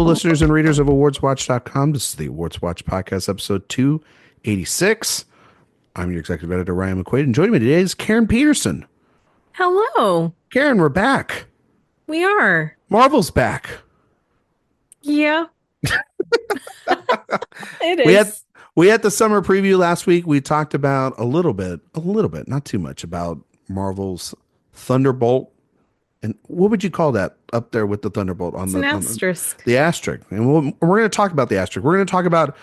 listeners and readers of AwardsWatch.com. This is the Awards Watch Podcast, episode 286. I'm your executive editor, Ryan McQuade, and joining me today is Karen Peterson. Hello. Karen, we're back. We are. Marvel's back. Yeah. It is. We had the summer preview last week. We talked about a little bit, not too much, about Marvel's Thunderbolt. And what would you call that up there with the Thunderbolt on an asterisk? The asterisk. And we're going to talk about the asterisk. We're going to talk about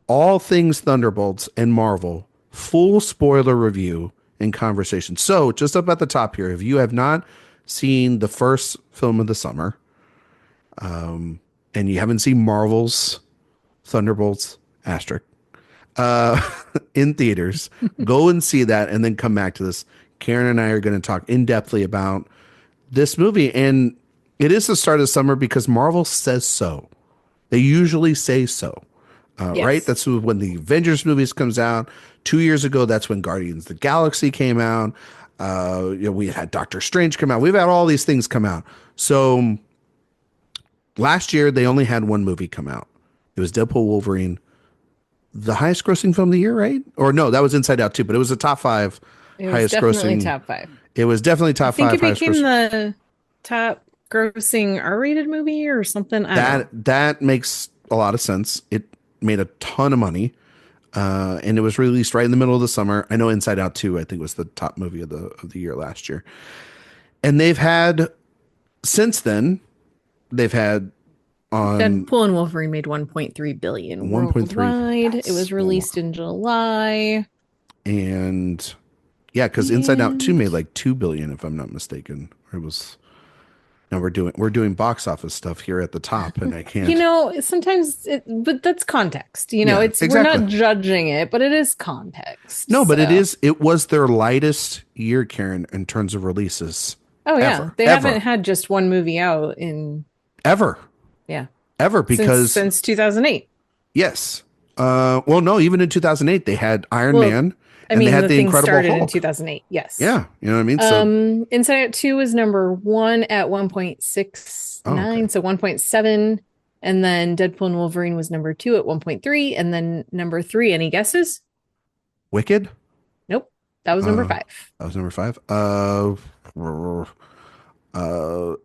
all things Thunderbolts and Marvel, full spoiler review and conversation. So just up at the top here, if you have not seen the first film of the summer, and you haven't seen Marvel's Thunderbolts asterisk in theaters, go and see that and then come back to this. Karen and I are going to talk in-depthly about this movie, and it is the start of summer because Marvel says so. They usually say so, Yes. right? That's when the Avengers movies comes out. 2 years ago, that's when Guardians of the Galaxy came out. We had Doctor Strange come out. We've had all these things come out. So last year, they only had one movie come out. It was Deadpool Wolverine, the highest grossing film of the year, right? Or no, that was Inside Out too, but it was a top five highest grossing. Top five. It was definitely top five. I think it became the top grossing R-rated movie or something. That makes a lot of sense. It made a ton of money, and it was released right in the middle of the summer. I know Inside Out 2, I think, was the top movie of the year last year. And since then, they've had Deadpool and Wolverine made 1.3 billion worldwide. It was released in July. And yeah, because Inside Out 2 made like 2 billion, if I'm not mistaken. It was. Now we're doing box office stuff here at the top, and I can't. Sometimes, but that's context. Exactly. We're not judging it, but it is context. No, but it was their lightest year, Karen, in terms of releases. Oh yeah, they haven't had just one movie out in ever. Yeah, ever because since 2008. Yes. Well, no, even in 2008 they had Iron Man. And they had the Incredible started Hulk in 2008. Yes. Yeah, you know what I mean. So Inside Out 2 was number 1 at 1.69, so 1.7, and then Deadpool and Wolverine was number 2 at 1.3, and then number 3. Any guesses? Wicked? Nope, that was number 5. That was number 5.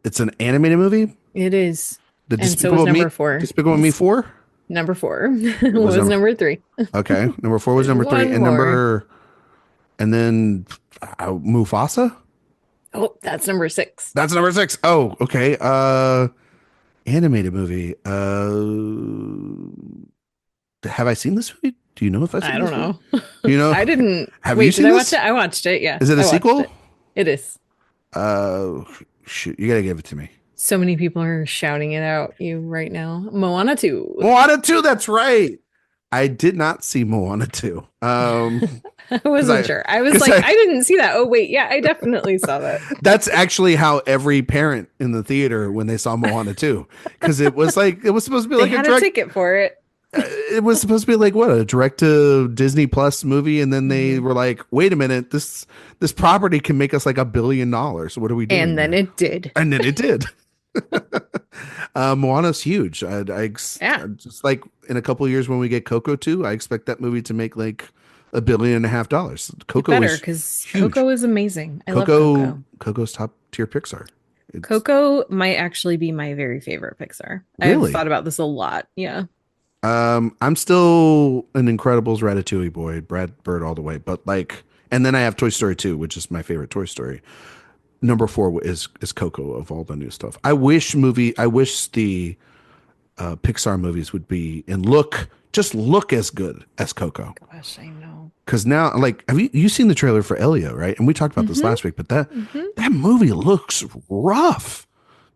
It's an animated movie. It is. And so was number 4. Despicable Me 4. Number 4 was number 3. Okay, number 4 was number 3, and then Mufasa. Oh, that's number 6. That's number 6. Oh, okay. Animated movie. Have I seen this movie? Do you know if I've seen this movie? Know. You know, I didn't. Have you seen I this? watch it? I watched it. Yeah. Is it a sequel? It is. Shoot, you gotta give it to me. So many people are shouting it out right now. Moana 2. Moana 2, that's right. I did not see Moana 2. I wasn't sure. I was like, I didn't see that. Oh, wait. Yeah, I definitely saw that. That's actually how every parent in the theater when they saw Moana 2. Because it was supposed to be like a ticket for it. It was supposed to be like a direct to Disney Plus movie, and then they were like, "Wait a minute, this property can make us like $1 billion. What are we doing?" And then it did. Moana's huge. I just like in a couple of years when we get Coco 2, I expect that movie to make like $1.5 billion. Coco better because Coco is amazing. I love Coco. Coco's top tier Pixar. Coco might actually be my very favorite Pixar. Really? I've thought about this a lot. Yeah. I'm still an Incredibles Ratatouille boy, Brad Bird all the way. But and then I have Toy Story 2, which is my favorite Toy Story. Number 4 is Coco of all the new stuff. I wish the Pixar movies would be and look as good as Coco. Gosh, I know. Because now, have you seen the trailer for Elio, right? And we talked about this last week, but that movie looks rough.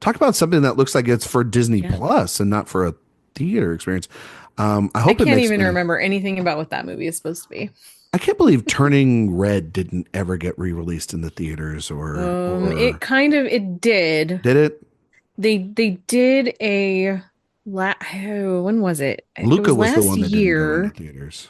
Talk about something that looks like it's for Disney Plus and not for a theater experience. I can't even remember anything about what that movie is supposed to be. I can't believe Turning Red didn't ever get re-released in the theaters it did. Did it? They did when was it? Luca was the one that year. didn't go in the theaters.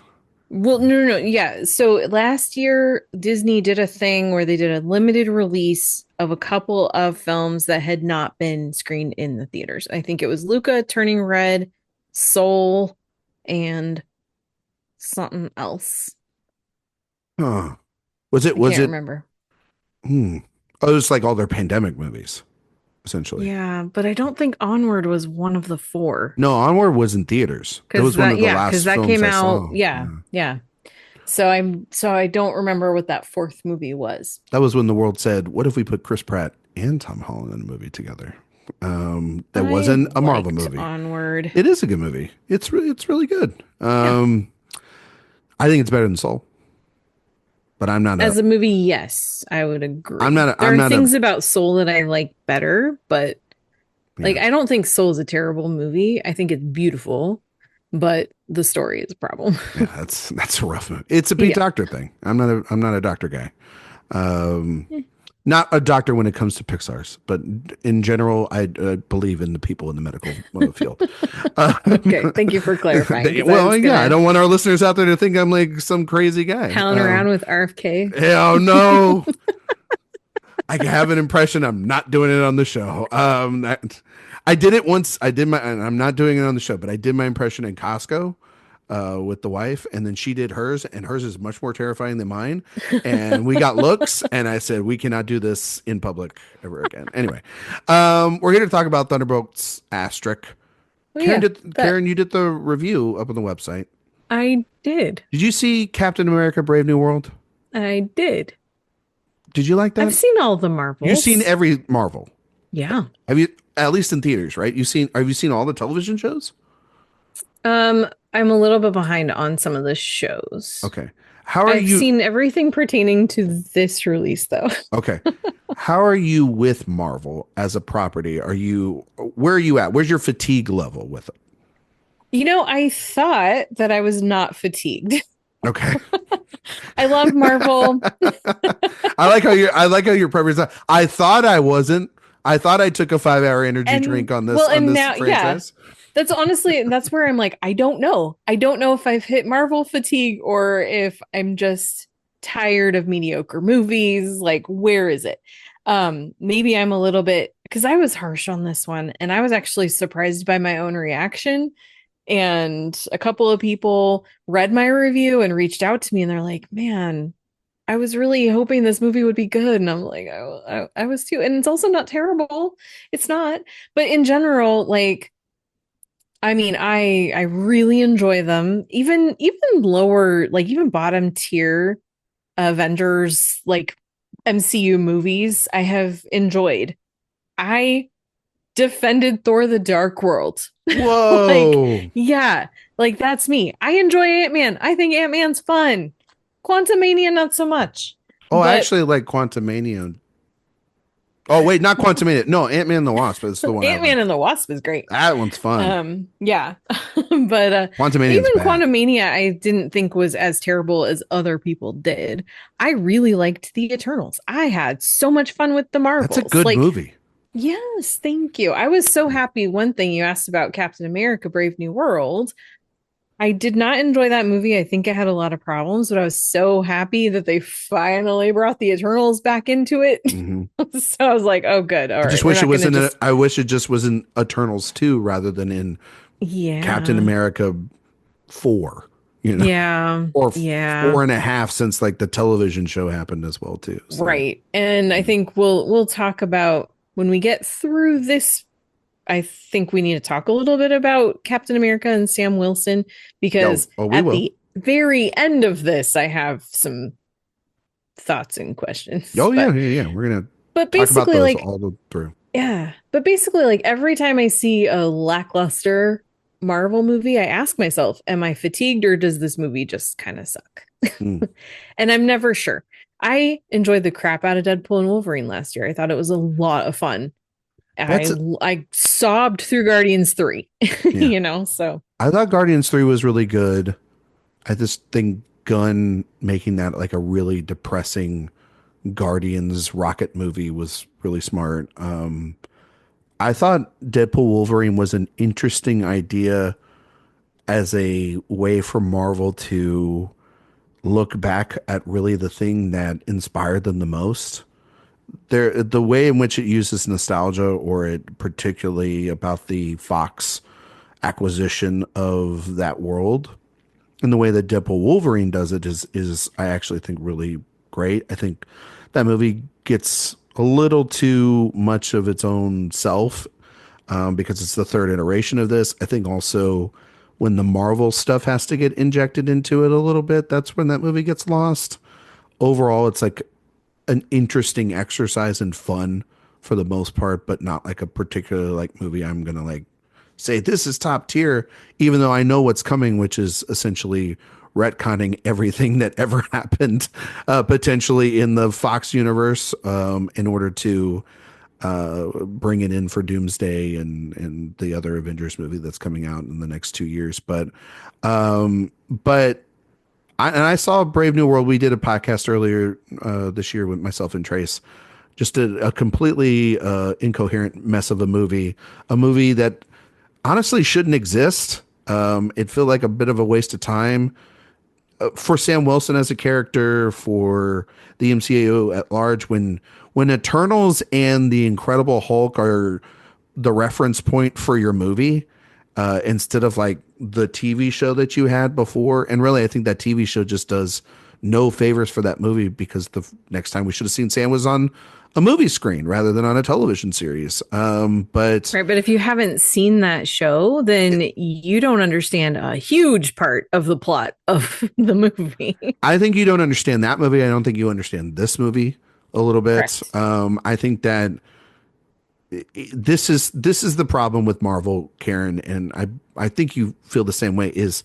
Well, no, no, no. Yeah. So last year, Disney did a thing where they did a limited release of a couple of films that had not been screened in the theaters. I think it was Luca Turning Red, Soul, and something else. Huh. Was it? I Was can't it? remember. Hmm. Oh, it's like all their pandemic movies, essentially. Yeah, but I don't think Onward was one of the four. No, Onward was in theaters. That was one of the Because last that films came I out. saw. Yeah, Yeah. yeah. So I don't remember what that fourth movie was. That was when the world said, "What if we put Chris Pratt and Tom Holland in a movie together?" That I wasn't a Marvel liked movie. Onward. It is a good movie. It's really good. Yeah. I think it's better than Soul, but As a movie, yes, I would agree. There I'm are not a things about Soul that I like better, but like yeah. I don't think Soul is a terrible movie. I think it's beautiful, but the story is a problem. Yeah, that's a rough movie. It's a Pete Yeah. Doctor thing. I'm not a doctor guy. Um, Not a doctor when it comes to Pixar's, but in general, I believe in the people in the medical field. Okay, thank you for clarifying. 'Cause I Well, was yeah, I gonna don't want our listeners out there to think I'm like some crazy guy. pound around with RFK. Oh no, I have an impression. I'm not doing it on the show. I did it once. I did my, and I'm not doing it on the show, but I did my impression in Costco with the wife, and then she did hers, and hers is much more terrifying than mine. And we got looks, and I said we cannot do this in public ever again. Anyway, we're here to talk about Thunderbolts asterisk. Oh yeah, that Karen, you did the review up on the website. I did. Did you see Captain America: Brave New World? I did. Did you like I've that? seen all the You've seen Marvels. every Marvel. Yeah. Have you at least in theaters, right? Have you seen all the television shows? I'm a little bit behind on some of the shows. Okay. How are I've you seen everything pertaining to this release, though. Okay. How are you with Marvel as a property? Where are you at? Where's your fatigue level with it? You know, I thought that I was not fatigued. Okay. I love Marvel. I like how your preference. I thought I wasn't. I thought I took a 5-hour energy drink on this and this now, yeah, franchise. that's where I'm like, I don't know. I don't know if I've hit Marvel fatigue or if I'm just tired of mediocre movies. Like, where is it? Maybe I'm a little bit because I was harsh on this one and I was actually surprised by my own reaction. And a couple of people read my review and reached out to me and they're like, man, I was really hoping this movie would be good. And I'm like, I was too. And it's also not terrible. It's not. But in general, like, I mean, I really enjoy them. Even lower, like even bottom tier Avengers, like MCU movies, I have enjoyed. I defended Thor the Dark World. Whoa. Like, yeah, like that's me. I enjoy Ant-Man. I think Ant-Man's fun. Quantumania, not so much. Oh, I But actually like Quantumania. Oh, wait, not Quantumania. No, Ant-Man and the Wasp is the one. Ant-Man and the Wasp is great. That one's fun. Yeah. But Quantumania's even bad. Quantumania, I didn't think was as terrible as other people did. I really liked the Eternals. I had so much fun with the Marvels. That's a good like, movie. yes, thank you. I was so happy. One thing you asked about Captain America: Brave New World. I did not enjoy that movie. I think it had a lot of problems, but I was so happy that they finally brought the Eternals back into it. Mhm. So I was like, oh, good. All I right. just We're wish it not was gonna in just... I wish it just was in Eternals 2 rather than in Captain Yeah. America 4, you know, Yeah. or Yeah. 4.5 since like the television show happened as well too. So, Right. And I think we'll talk about when we get through this. I think we need to talk a little bit about Captain America and Sam Wilson because we at will. the very end of this, I have some thoughts and questions. Oh yeah, yeah, yeah. We're gonna But talk about basically, those like, all the through. yeah. But basically, like every time I see a lackluster Marvel movie, I ask myself, am I fatigued or does this movie just kind of suck? Mm. And I'm never sure. I enjoyed the crap out of Deadpool and Wolverine last year. I thought it was a lot of fun. I sobbed through Guardians 3, you know, so I thought Guardians 3 was really good. I just think Gunn making that like a really depressing Guardians rocket movie was really smart. I thought Deadpool Wolverine was an interesting idea. as a way for Marvel to look back at really the thing that inspired them the most. The way in which it uses nostalgia, or it particularly about the Fox acquisition of that world, and the way that Deadpool Wolverine does it is I actually think really great. I think that movie gets a little too much of its own self, because it's the third iteration of this. I think also when the Marvel stuff has to get injected into it a little bit, that's when that movie gets lost. Overall, it's like an interesting exercise and fun for the most part, but not like a particular like movie I'm gonna like say this is top tier, even though I know what's coming, which is essentially retconning everything that ever happened, potentially in the Fox universe, in order to bring it in for Doomsday and the other Avengers movie that's coming out in the next 2 years. But I saw Brave New World. We did a podcast earlier this year with myself and Trace. Just a completely incoherent mess of a movie that honestly shouldn't exist. It felt like a bit of a waste of time for Sam Wilson as a character, for the MCU at large. When Eternals and the Incredible Hulk are the reference point for your movie, instead of like the TV show that you had before. And really, I think that TV show just does no favors for that movie, because the next time we should have seen Sam was on a movie screen rather than on a television series. But Right, but if you haven't seen that show, then you don't understand a huge part of the plot of the movie. I think you don't understand that movie. I don't think you understand this movie a little bit. Correct. I think that this is the problem with Marvel, Karen, and I think you feel the same way. Is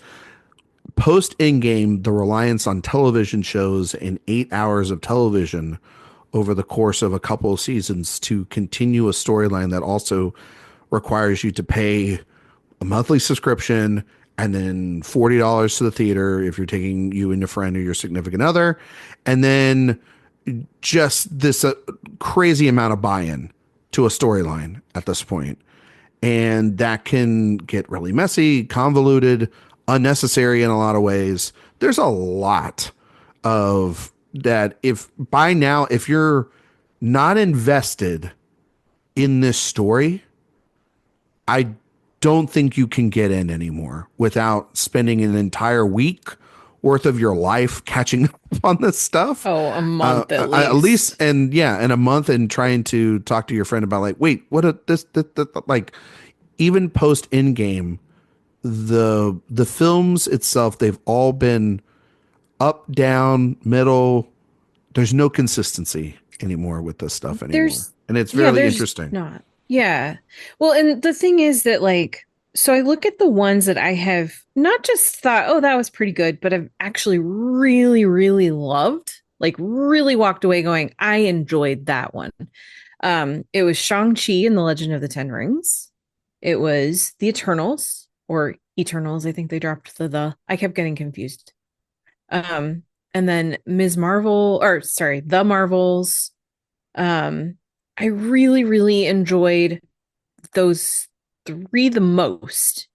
post Endgame, the reliance on television shows and 8 hours of television over the course of a couple of seasons to continue a storyline that also requires you to pay a monthly subscription and then $40 to the theater if you're taking you and your friend or your significant other, and then just this crazy amount of buy-in to a storyline at this point. And that can get really messy, convoluted, unnecessary in a lot of ways. There's a lot of that. If by now, if you're not invested in this story, I don't think you can get in anymore without spending an entire week worth of your life catching up on this stuff. Oh, a month At least, and yeah, in a month, and trying to talk to your friend about like, wait, what this like, even post Endgame, the films itself, they've all been up, down, middle. There's no consistency anymore with this stuff anymore. And it's really interesting. Not. Yeah. Well, and the thing is that like, so I look at the ones that I have not just thought, oh, that was pretty good, but I've actually really, really loved, like really walked away going, I enjoyed that one. It was Shang-Chi and the Legend of the Ten Rings. It was The Eternals, or Eternals. I think they dropped the. I kept getting confused. And then Ms. Marvel, or sorry, The Marvels. I really, really enjoyed those three the most.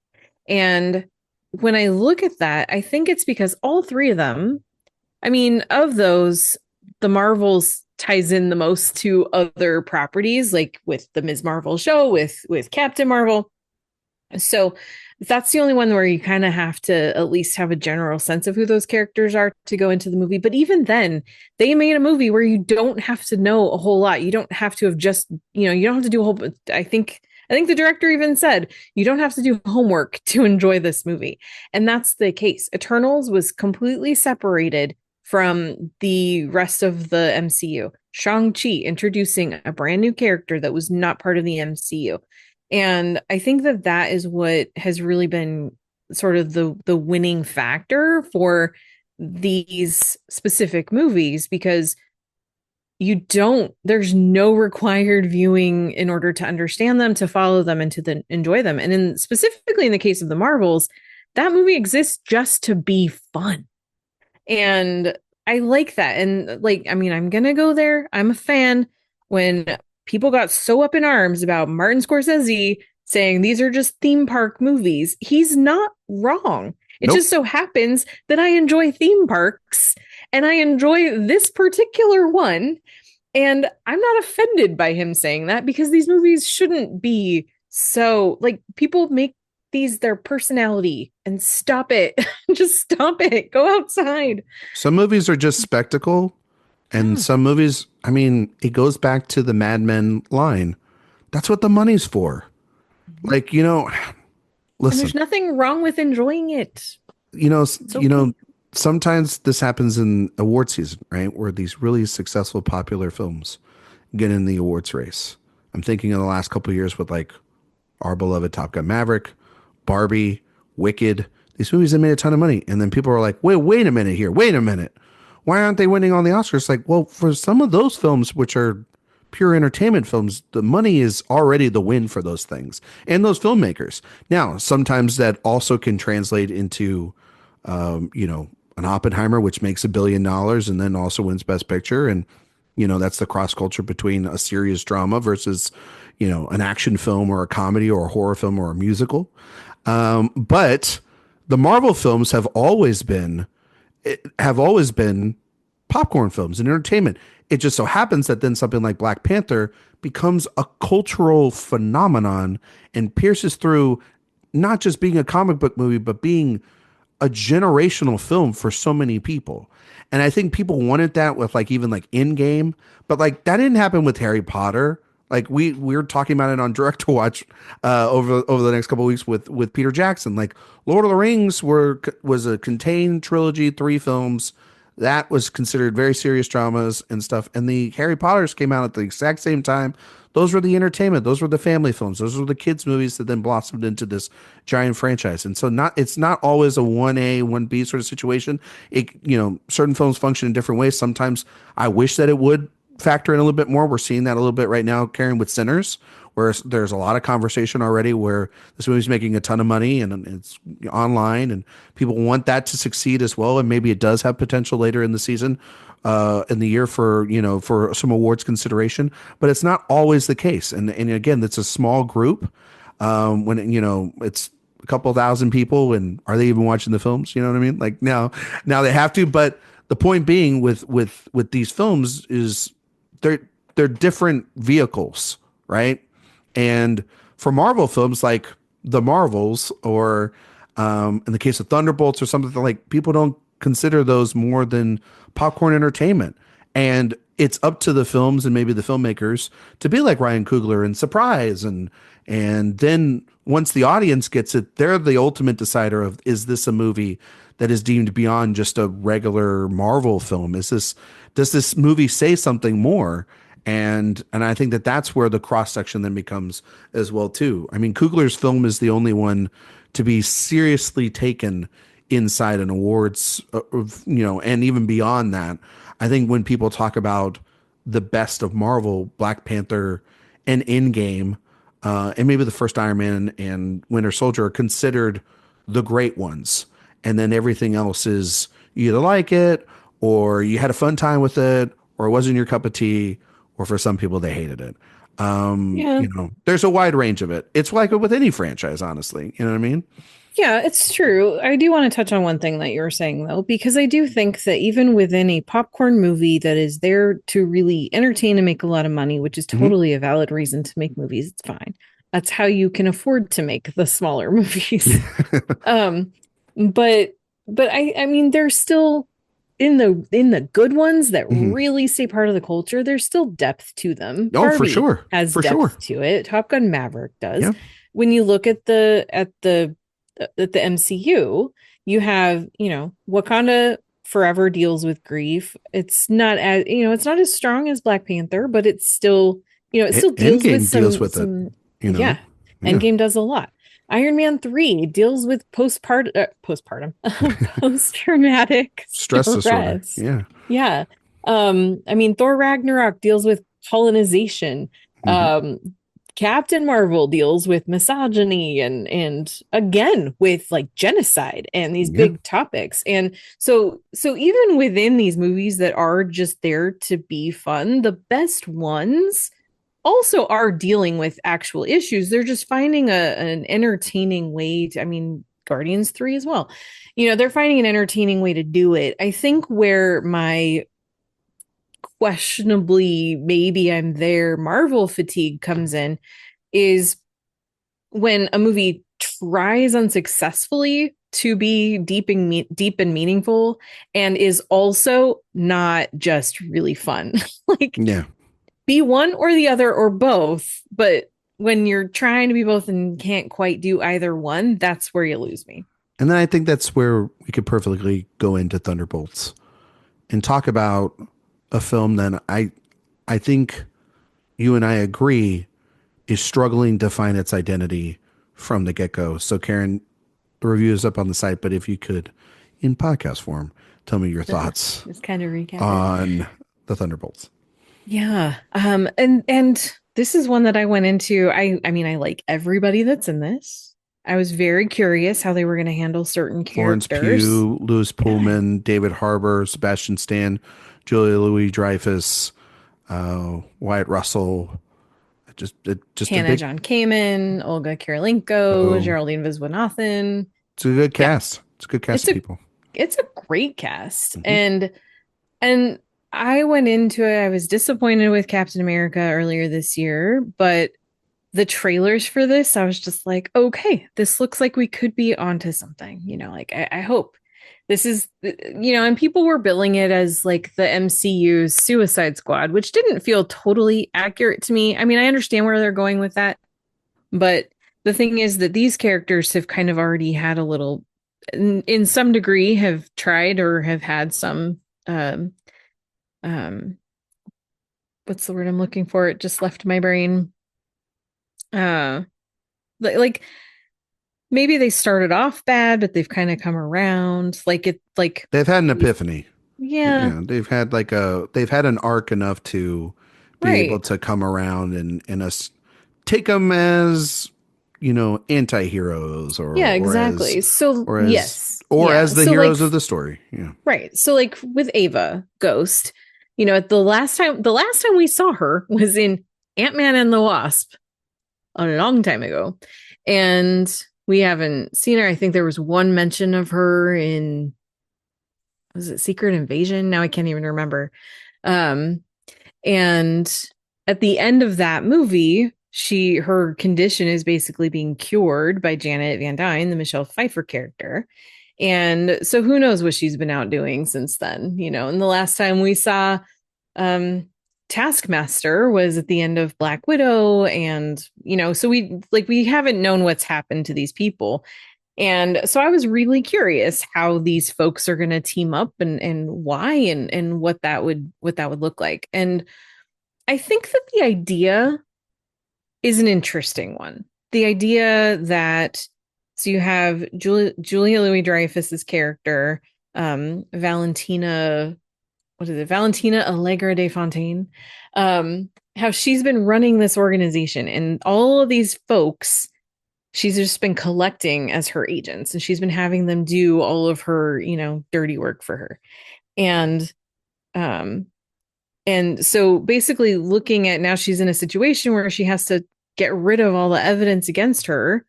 And when I look at that, I think it's because all three of them, I mean, of those, the Marvels ties in the most to other properties, like with the Ms. Marvel show, with Captain Marvel. So that's the only one where you kind of have to at least have a general sense of who those characters are to go into the movie. But even then, they made a movie where you don't have to know a whole lot. You don't have to have just, you don't have to do a whole, I think the director even said, you don't have to do homework to enjoy this movie. And that's the case. Eternals was completely separated from the rest of the MCU. Shang-Chi introducing a brand new character that was not part of the MCU. And I think that is what has really been sort of the winning factor for these specific movies, because there's no required viewing in order to understand them, to follow them, and to enjoy them. And specifically in the case of the Marvels, that movie exists just to be fun. And I like that. And like, I mean, I'm going to go there. I'm a fan. When people got so up in arms about Martin Scorsese saying these are just theme park movies. He's not wrong. It Nope. just so happens that I enjoy theme parks and I enjoy this particular one. And I'm not offended by him saying that because these movies shouldn't be so like people make these their personality and stop it. Just stop it. Go outside. Some movies are just spectacle, and Yeah. some movies, I mean, it goes back to the Mad Men line. That's what the money's for. Like, And listen, there's nothing wrong with enjoying it. you know, It's okay. sometimes this happens in award season, right? Where these really successful, popular films get in the awards race. I'm thinking of the last couple of years with like our beloved Top Gun Maverick, Barbie, Wicked. These movies that made a ton of money. And then people are like, wait a minute here. Wait a minute. Why aren't they winning on the Oscars? Like, well, for some of those films, which are pure entertainment films, the money is already the win for those things and those filmmakers. Now, sometimes that also can translate into, an Oppenheimer, which makes $1 billion and then also wins Best Picture. And, that's the cross culture between a serious drama versus, an action film or a comedy or a horror film or a musical. But the Marvel films have always been popcorn films and entertainment. It just so happens that then something like Black Panther becomes a cultural phenomenon and pierces through not just being a comic book movie, but being a generational film for so many people. And I think people wanted that with like even like Endgame, but like that didn't happen with Harry Potter. Like we were talking about it on Director Watch over the next couple of weeks with Peter Jackson. Like Lord of the Rings was a contained trilogy, 3 films that was considered very serious dramas and stuff. And the Harry Potters came out at the exact same time. Those were the entertainment. Those were the family films. Those were the kids' movies that then blossomed into this giant franchise. And so it's not always a 1A, 1B sort of situation. Certain films function in different ways. Sometimes I wish that it would factor in a little bit more. We're seeing that a little bit right now, Karen, with Sinners, where there's a lot of conversation already where this movie's making a ton of money and it's online and people want that to succeed as well. And maybe it does have potential later in the season, in the year for some awards consideration, but it's not always the case. And again, it's a small group. When it's a couple thousand people, and are they even watching the films? You know what I mean? Like now they have to. But the point being with these films is they're different vehicles, right? And for Marvel films like the Marvels or in the case of Thunderbolts or something like, people don't consider those more than popcorn entertainment. And it's up to the films and maybe the filmmakers to be like Ryan Coogler and surprise. And then once the audience gets it, they're the ultimate decider of, is this a movie that is deemed beyond just a regular Marvel film? Does this movie say something more? And I think that's where the cross section then becomes as well too. I mean, Coogler's film is the only one to be seriously taken inside an awards, and even beyond that. I think when people talk about the best of Marvel, Black Panther and Endgame, and maybe the first Iron Man and Winter Soldier are considered the great ones. And then everything else is, you either like it or you had a fun time with it or it wasn't your cup of tea, or for some people they hated it. Yeah. There's a wide range of it. It's like with any franchise, honestly. You know what I mean? Yeah, it's true. I do want to touch on one thing that you were saying, though, because I do think that even within a popcorn movie that is there to really entertain and make a lot of money, which is Mm-hmm. totally a valid reason to make movies, it's fine. That's how you can afford to make the smaller movies. um, but I mean, there's still in the good ones that Mm-hmm. really stay part of the culture, there's still depth to them. Oh, for Barbie sure. has For depth sure. to it. Top Gun Maverick does. Yeah. When you look at the MCU, you have, Wakanda Forever deals with grief. It's not as strong as Black Panther, but it's still, it still deals with Endgame deals with it. Yeah. Endgame does a lot. Iron Man 3 deals with postpartum post-traumatic Stress disorder. Yeah. Yeah. I mean, Thor Ragnarok deals with colonization. Mm-hmm. Captain Marvel deals with misogyny and again with like genocide and these big topics. And so even within these movies that are just there to be fun, the best ones also are dealing with actual issues. They're just finding an entertaining way to, I mean, Guardians 3 as well. They're finding an entertaining way to do it. I think where my questionably maybe I'm there Marvel fatigue comes in is when a movie tries unsuccessfully to be deep and meaningful and is also not just really fun. Like, Yeah. be one or the other or both, but when you're trying to be both and can't quite do either one, that's where you lose me. And then I think that's where we could perfectly go into Thunderbolts and talk about a film that I think you and I agree is struggling to find its identity from the get-go. So Karen, the review is up on the site, but if you could, in podcast form, tell me your thoughts Just kind of recap it. on the Thunderbolts. Yeah. And this is one that I went into. I mean, I like everybody that's in this. I was very curious how they were going to handle certain Florence characters. Pugh, Louis Pullman, David Harbour, Sebastian Stan, Julia Louis-Dreyfus, Wyatt Russell, just Hannah John Kamen, Olga Kurylenko, Geraldine Viswanathan. It's a good cast. It's a good cast of people. It's a great cast. And I went into it, I was disappointed with Captain America earlier this year, but the trailers for this, I was just like, okay, this looks like we could be onto something. Like I hope this is, and people were billing it as like the MCU's Suicide Squad, which didn't feel totally accurate to me. I mean, I understand where they're going with that, but the thing is that these characters have kind of already had a little, in some degree, have tried or have had some, what's the word I'm looking for? It just left my brain. Like maybe they started off bad, but they've kind of come around. Like they've had an epiphany. Yeah. They've had they've had an arc enough to be able to come around and us take them as anti-heroes or exactly. As the heroes of the story. Yeah. Right. So like with Ava Ghost, at the last time we saw her was in Ant-Man and the Wasp a long time ago. And we haven't seen her. I think there was one mention of her in, was it Secret Invasion? Now I can't even remember. And at the end of that movie, her condition is basically being cured by Janet Van Dyne, the Michelle Pfeiffer character. And so who knows what she's been out doing since then, and the last time we saw Taskmaster was at the end of Black Widow. And, so we haven't known what's happened to these people. And so I was really curious how these folks are going to team up and why and what that would look like. And I think that the idea is an interesting one. The idea that, so you have Julia Louis-Dreyfus's character, Valentina Allegra de Fontaine, how she's been running this organization and all of these folks, she's just been collecting as her agents and she's been having them do all of her, dirty work for her. And so basically looking at now she's in a situation where she has to get rid of all the evidence against her.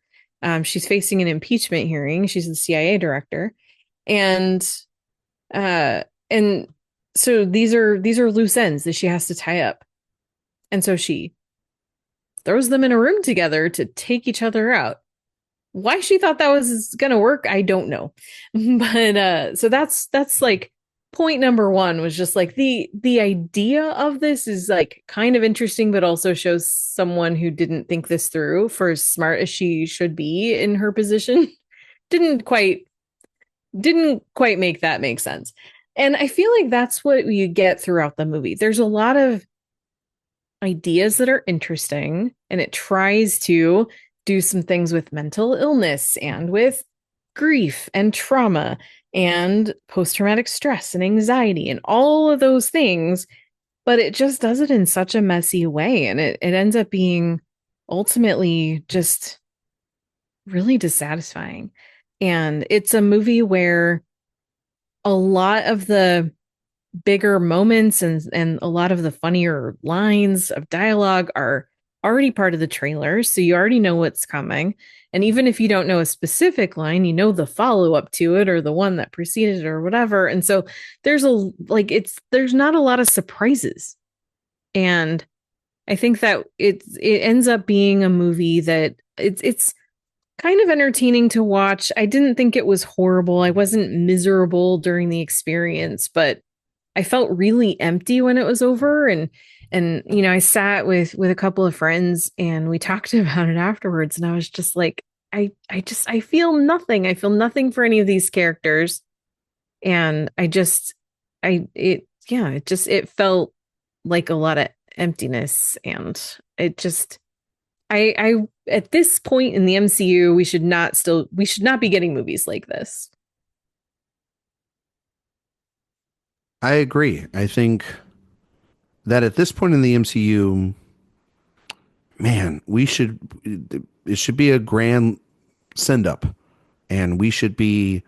She's facing an impeachment hearing. She's the CIA director. And so these are loose ends that she has to tie up. And so she throws them in a room together to take each other out. Why she thought that was going to work, I don't know. But so that's like point number one, was just like the idea of this is like kind of interesting, but also shows someone who didn't think this through, for as smart as she should be in her position. Didn't quite make that make sense. And I feel like that's what you get throughout the movie. There's a lot of ideas that are interesting, and it tries to do some things with mental illness and with grief and trauma and post-traumatic stress and anxiety and all of those things, but it just does it in such a messy way. And it ends up being ultimately just really dissatisfying. And it's a movie where a lot of the bigger moments and a lot of the funnier lines of dialogue are already part of the trailer, so you already know what's coming. And even if you don't know a specific line, you know the follow-up to it or the one that preceded it or whatever. And so there's not a lot of surprises. And I think that it ends up being a movie that it's kind of entertaining to watch. I didn't think it was horrible. I wasn't miserable during the experience, but I felt really empty when it was over. And I sat with a couple of friends and we talked about it afterwards. And I was just like, I feel nothing. I feel nothing for any of these characters. And it felt like a lot of emptiness. And it just, I at this point in the MCU, we should not be getting movies like this. I agree. I think that at this point in the MCU, man, it should be a grand send up, and they should be,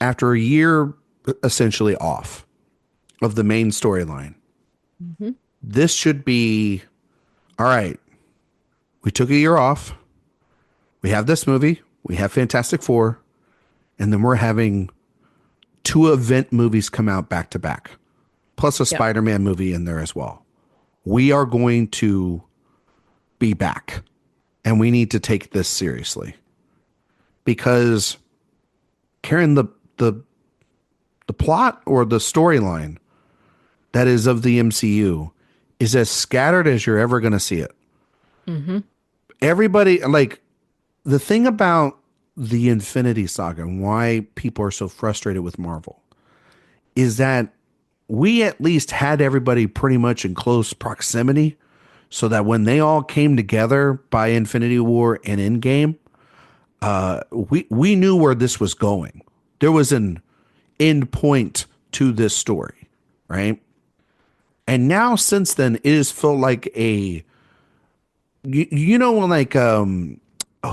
after a year essentially off of the main storyline. Mm-hmm. This should be, all right, we took a year off. We have this movie. We have Fantastic Four. And then we're having 2 event movies come out back to back, plus a Spider-Man movie in there as well. We are going to be back, and we need to take this seriously, because Karen, the plot or the storyline that is of the MCU is as scattered as you're ever going to see it. Mm-hmm. Everybody, like, the thing about the Infinity Saga and why people are so frustrated with Marvel is that we at least had everybody pretty much in close proximity, so that when they all came together by Infinity War and Endgame, we knew where this was going. There was an end point to this story, right? And now since then, it has felt like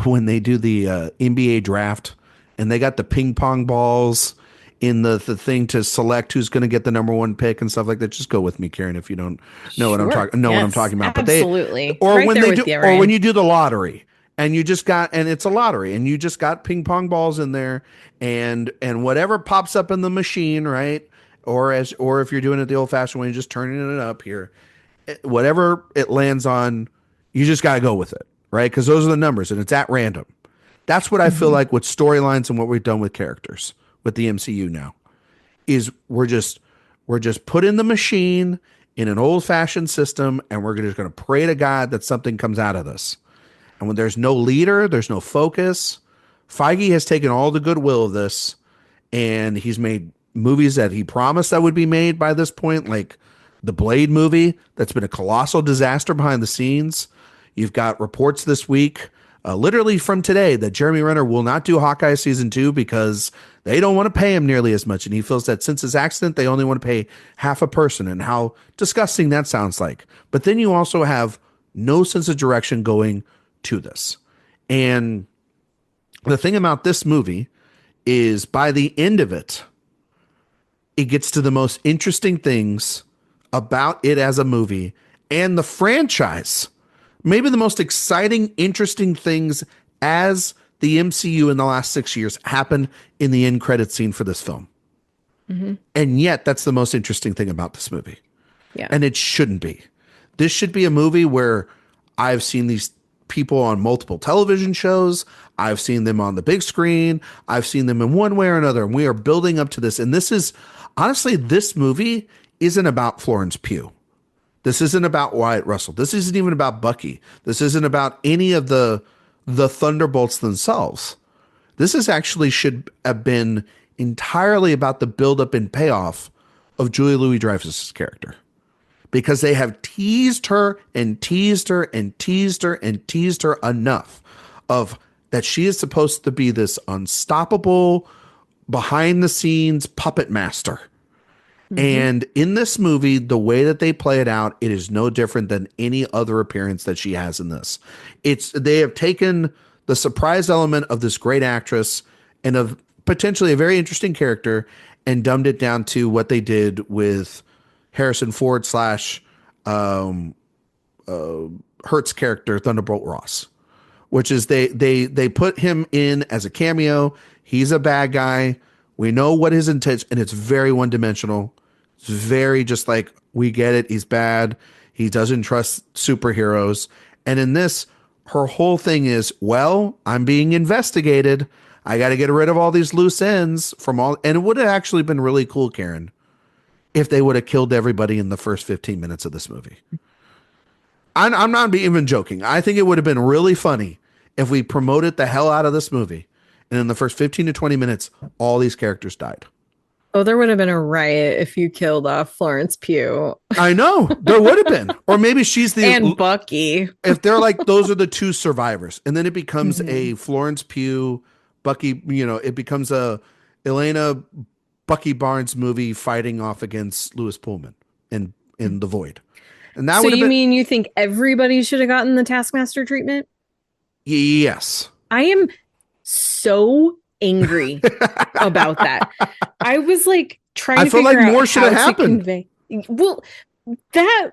when they do the NBA draft and they got the ping pong balls in the thing to select who's going to get the number 1 pick and stuff like that. Just go with me, Karen, if you don't know what I'm talking what I'm talking about. Absolutely. But right when they do, or when you do the lottery and it's a lottery and you just got ping pong balls in there, and whatever pops up in the machine, right? Or if you're doing it the old fashioned way, you're just turning it up here, whatever it lands on, you just got to go with it. Right? Because those are the numbers and it's at random. That's what I feel like with storylines and what we've done with characters with the MCU now is we're just put in the machine in an old fashioned system, and we're just going to pray to God that something comes out of this. And when there's no leader, there's no focus. Feige has taken all the goodwill of this, and he's made movies that he promised that would be made by this point, like the Blade movie that's been a colossal disaster behind the scenes. You've got reports this week, literally from today, that Jeremy Renner will not do Hawkeye season 2 because they don't want to pay him nearly as much. And he feels that since his accident, they only want to pay half a person, and how disgusting that sounds like. But then you also have no sense of direction going to this. And the thing about this movie is by the end of it, it gets to the most interesting things about it as a movie and the franchise. Maybe the most exciting, interesting things as the MCU in the last 6 years happened in the end credit scene for this film. Mm-hmm. And yet that's the most interesting thing about this movie. Yeah. And it shouldn't be. This should be a movie where I've seen these people on multiple television shows. I've seen them on the big screen. I've seen them in one way or another. And we are building up to this. And this is, honestly, this movie isn't about Florence Pugh. This isn't about Wyatt Russell. This isn't even about Bucky. This isn't about any of the Thunderbolts themselves. This is actually should have been entirely about the buildup and payoff of Julia Louis-Dreyfus's character, because they have teased her and teased her and teased her and teased her enough of that she is supposed to be this unstoppable behind the scenes puppet master. Mm-hmm. And in this movie, the way that they play it out, it is no different than any other appearance that she has in this. They have taken the surprise element of this great actress and of potentially a very interesting character and dumbed it down to what they did with Harrison Ford slash um, Hertz character Thunderbolt Ross, which is they put him in as a cameo. He's a bad guy. We know what his intent, and it's very one dimensional. It's very just like, we get it. He's bad. He doesn't trust superheroes. And in this, her whole thing is, well, I'm being investigated. I got to get rid of all these loose ends from all. And it would have actually been really cool, Karen, if they would have killed everybody in the first 15 minutes of this movie. I'm not even joking. I think it would have been really funny if we promoted the hell out of this movie, and in the first 15 to 20 minutes, all these characters died. Oh, there would have been a riot if you killed off Florence Pugh. I know, there would have been. Or maybe she's the... And Bucky. If they're like, those are the two survivors. And then it becomes a Florence Pugh, Bucky, it becomes a Elena, Bucky Barnes movie fighting off against Lewis Pullman in The Void. And that so you mean you think everybody should have gotten the Taskmaster treatment? Yes. I am so angry about that. I was like trying to figure out more should have happened. Well, that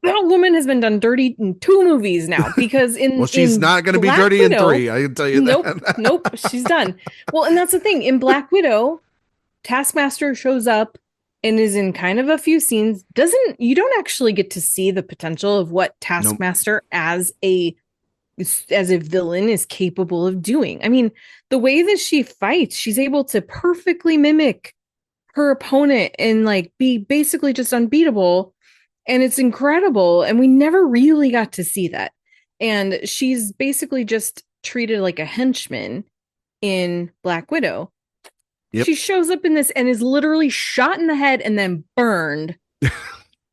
woman has been done dirty in 2 movies now, because she's not going to be dirty in 3. I can tell you that. Nope, she's done. Well, and that's the thing. In Black Widow, Taskmaster shows up and is in kind of a few scenes. You don't actually get to see the potential of what Taskmaster as a villain is capable of doing. I mean, the way that she fights, she's able to perfectly mimic her opponent and like be basically just unbeatable. And it's incredible. And we never really got to see that. And she's basically just treated like a henchman in Black Widow. Yep. She shows up in this and is literally shot in the head and then burned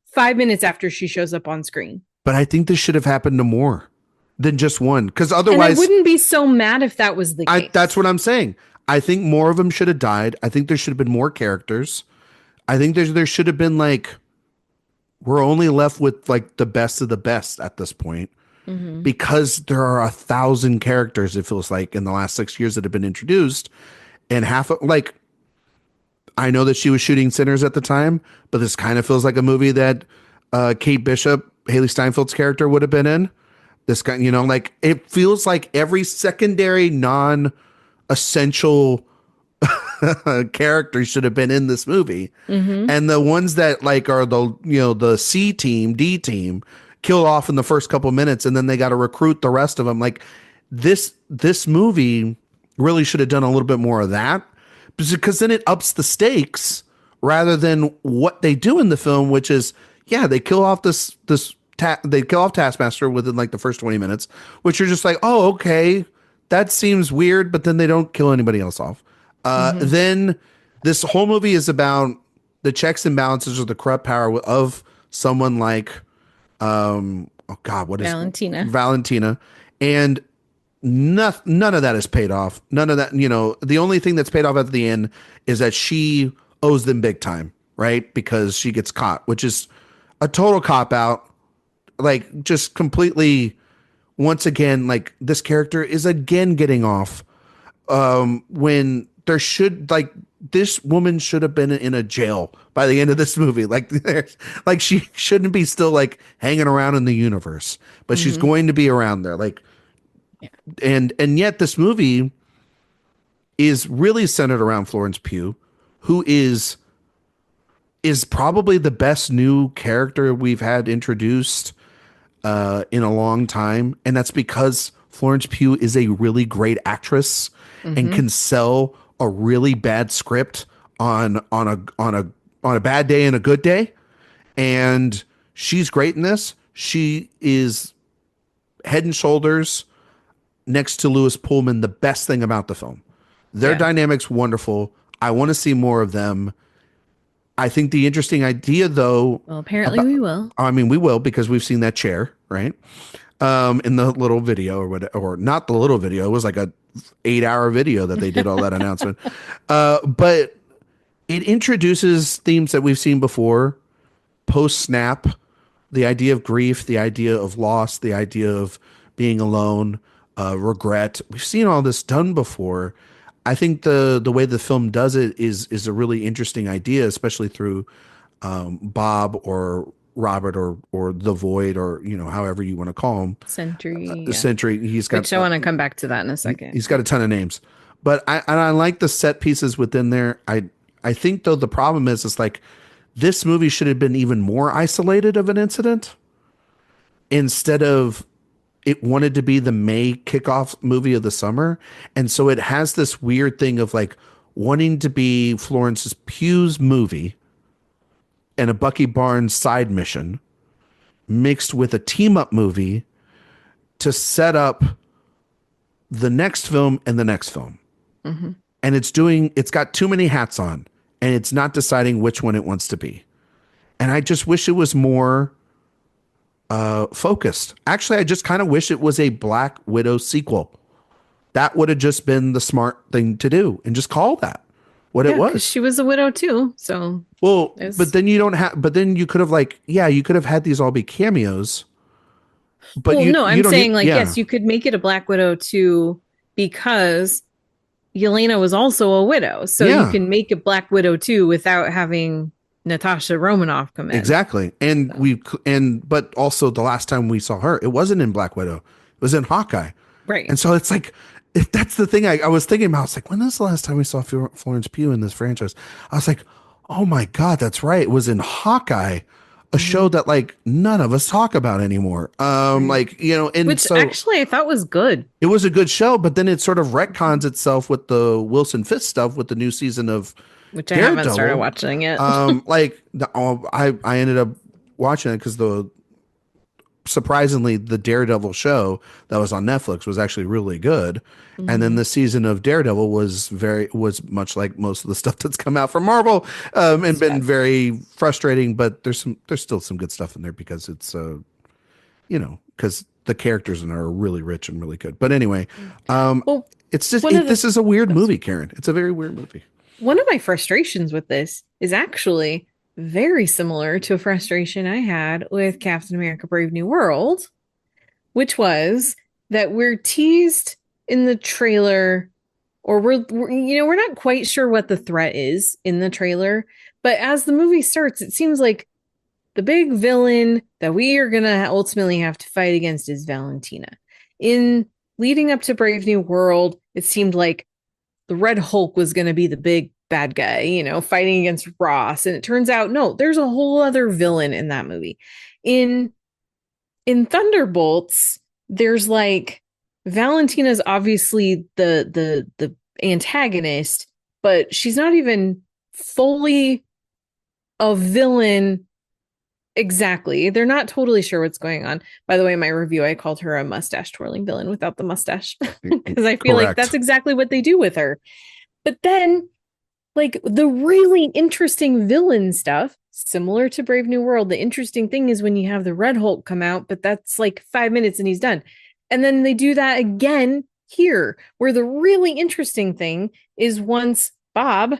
5 minutes after she shows up on screen. But I think this should have happened to more than just one, because otherwise... And I wouldn't be so mad if that was the case. That's what I'm saying. I think more of them should have died. I think there should have been more characters. I think there should have been like... We're only left with like the best of the best at this point, because there are 1,000 characters, it feels like, in the last 6 years that have been introduced. And I know that she was shooting Sinners at the time, but this kind of feels like a movie that Kate Bishop, Haley Steinfeld's character, would have been in. This guy, like, it feels like every secondary non-essential character should have been in this movie. And the ones that like are the C team, D team, kill off in the first couple minutes, and then they got to recruit the rest of them. Like this movie really should have done a little bit more of that, because then it ups the stakes rather than what they do in the film, which is, they kill off they kill off Taskmaster within like the first 20 minutes, which you're just like, oh, okay, that seems weird, but then they don't kill anybody else off. Then this whole movie is about the checks and balances or the corrupt power of someone like, Valentina. And none of that is paid off. None of that, the only thing that's paid off at the end is that she owes them big time, right? Because she gets caught, which is a total cop out. Like, just completely, once again, like, this character is again getting off when there should, like, this woman should have been in a jail by the end of this movie. Like, she shouldn't be still like hanging around in the universe, but she's going to be around there. Like, and yet this movie is really centered around Florence Pugh, who is probably the best new character we've had introduced in a long time. And that's because Florence Pugh is a really great actress and can sell a really bad script on a bad day and a good day. And she's great in this. She is head and shoulders next to Lewis Pullman, the best thing about the film. Their dynamic's wonderful. I want to see more of them. I think the interesting idea, though... Well, apparently we will. I mean, we will, because we've seen that chair, right? In the little video or not the little video. It was like a 8-hour video that they did all that announcement. But it introduces themes that we've seen before. Post-snap, the idea of grief, the idea of loss, the idea of being alone, regret. We've seen all this done before. I think the way the film does it is a really interesting idea, especially through Bob or Robert or the Void, or however you want to call him. Sentry, The yeah. Sentry. He's got Which I want to come back to that in a second. he's got a ton of names, but I like the set pieces within there. I think though the problem is it's like this movie should have been even more isolated of an incident instead of it wanted to be the May kickoff movie of the summer. And so it has this weird thing of like wanting to be Florence Pugh's movie and a Bucky Barnes side mission mixed with a team up movie to set up the next film and the next film. Mm-hmm. And it's got too many hats on and it's not deciding which one it wants to be. And I just wish it was more focused. Actually, I just kind of wish it was a Black Widow sequel. That would have just been the smart thing to do and just call that what it was. She was a widow too. So but then you don't have. But then you could have you could have had these all be cameos. But I'm saying yes, you could make it a Black Widow too because Yelena was also a widow, so you can make a Black Widow too without having Natasha Romanoff come in. Exactly. And but also the last time we saw her, it wasn't in Black Widow. It was in Hawkeye. Right. And so it's like, if that's the thing I was thinking about. I was like, when was the last time we saw Florence Pugh in this franchise? I was like, oh my God, that's right. It was in Hawkeye, a show that like none of us talk about anymore. And which so actually I thought was good. It was a good show, but then it sort of retcons itself with the Wilson Fisk stuff with the new season of which I haven't started watching yet. I ended up watching it because surprisingly the Daredevil show that was on Netflix was actually really good. Mm-hmm. And then the season of Daredevil was much like most of the stuff that's come out from Marvel, and been very frustrating, but there's still some good stuff in there because it's because the characters in there are really rich and really good. But anyway, it's just this is a weird movie, Karen. It's a very weird movie. One of my frustrations with this is actually very similar to a frustration I had with Captain America Brave New World, which was that we're teased in the trailer, or we're not quite sure what the threat is in the trailer, but as the movie starts, it seems like the big villain that we are going to ultimately have to fight against is Valentina. In leading up to Brave New World, it seemed like the Red Hulk was going to be the big bad guy, fighting against Ross. And it turns out, no, there's a whole other villain in that movie. In Thunderbolts, there's like Valentina's obviously the antagonist, but she's not even fully a villain. Exactly. They're not totally sure what's going on. By the way, in my review, I called her a mustache twirling villain without the mustache because I feel like that's exactly what they do with her. But then, like, the really interesting villain stuff, similar to Brave New World, the interesting thing is when you have the Red Hulk come out, but that's like 5 minutes and he's done. And then they do that again here, where the really interesting thing is once Bob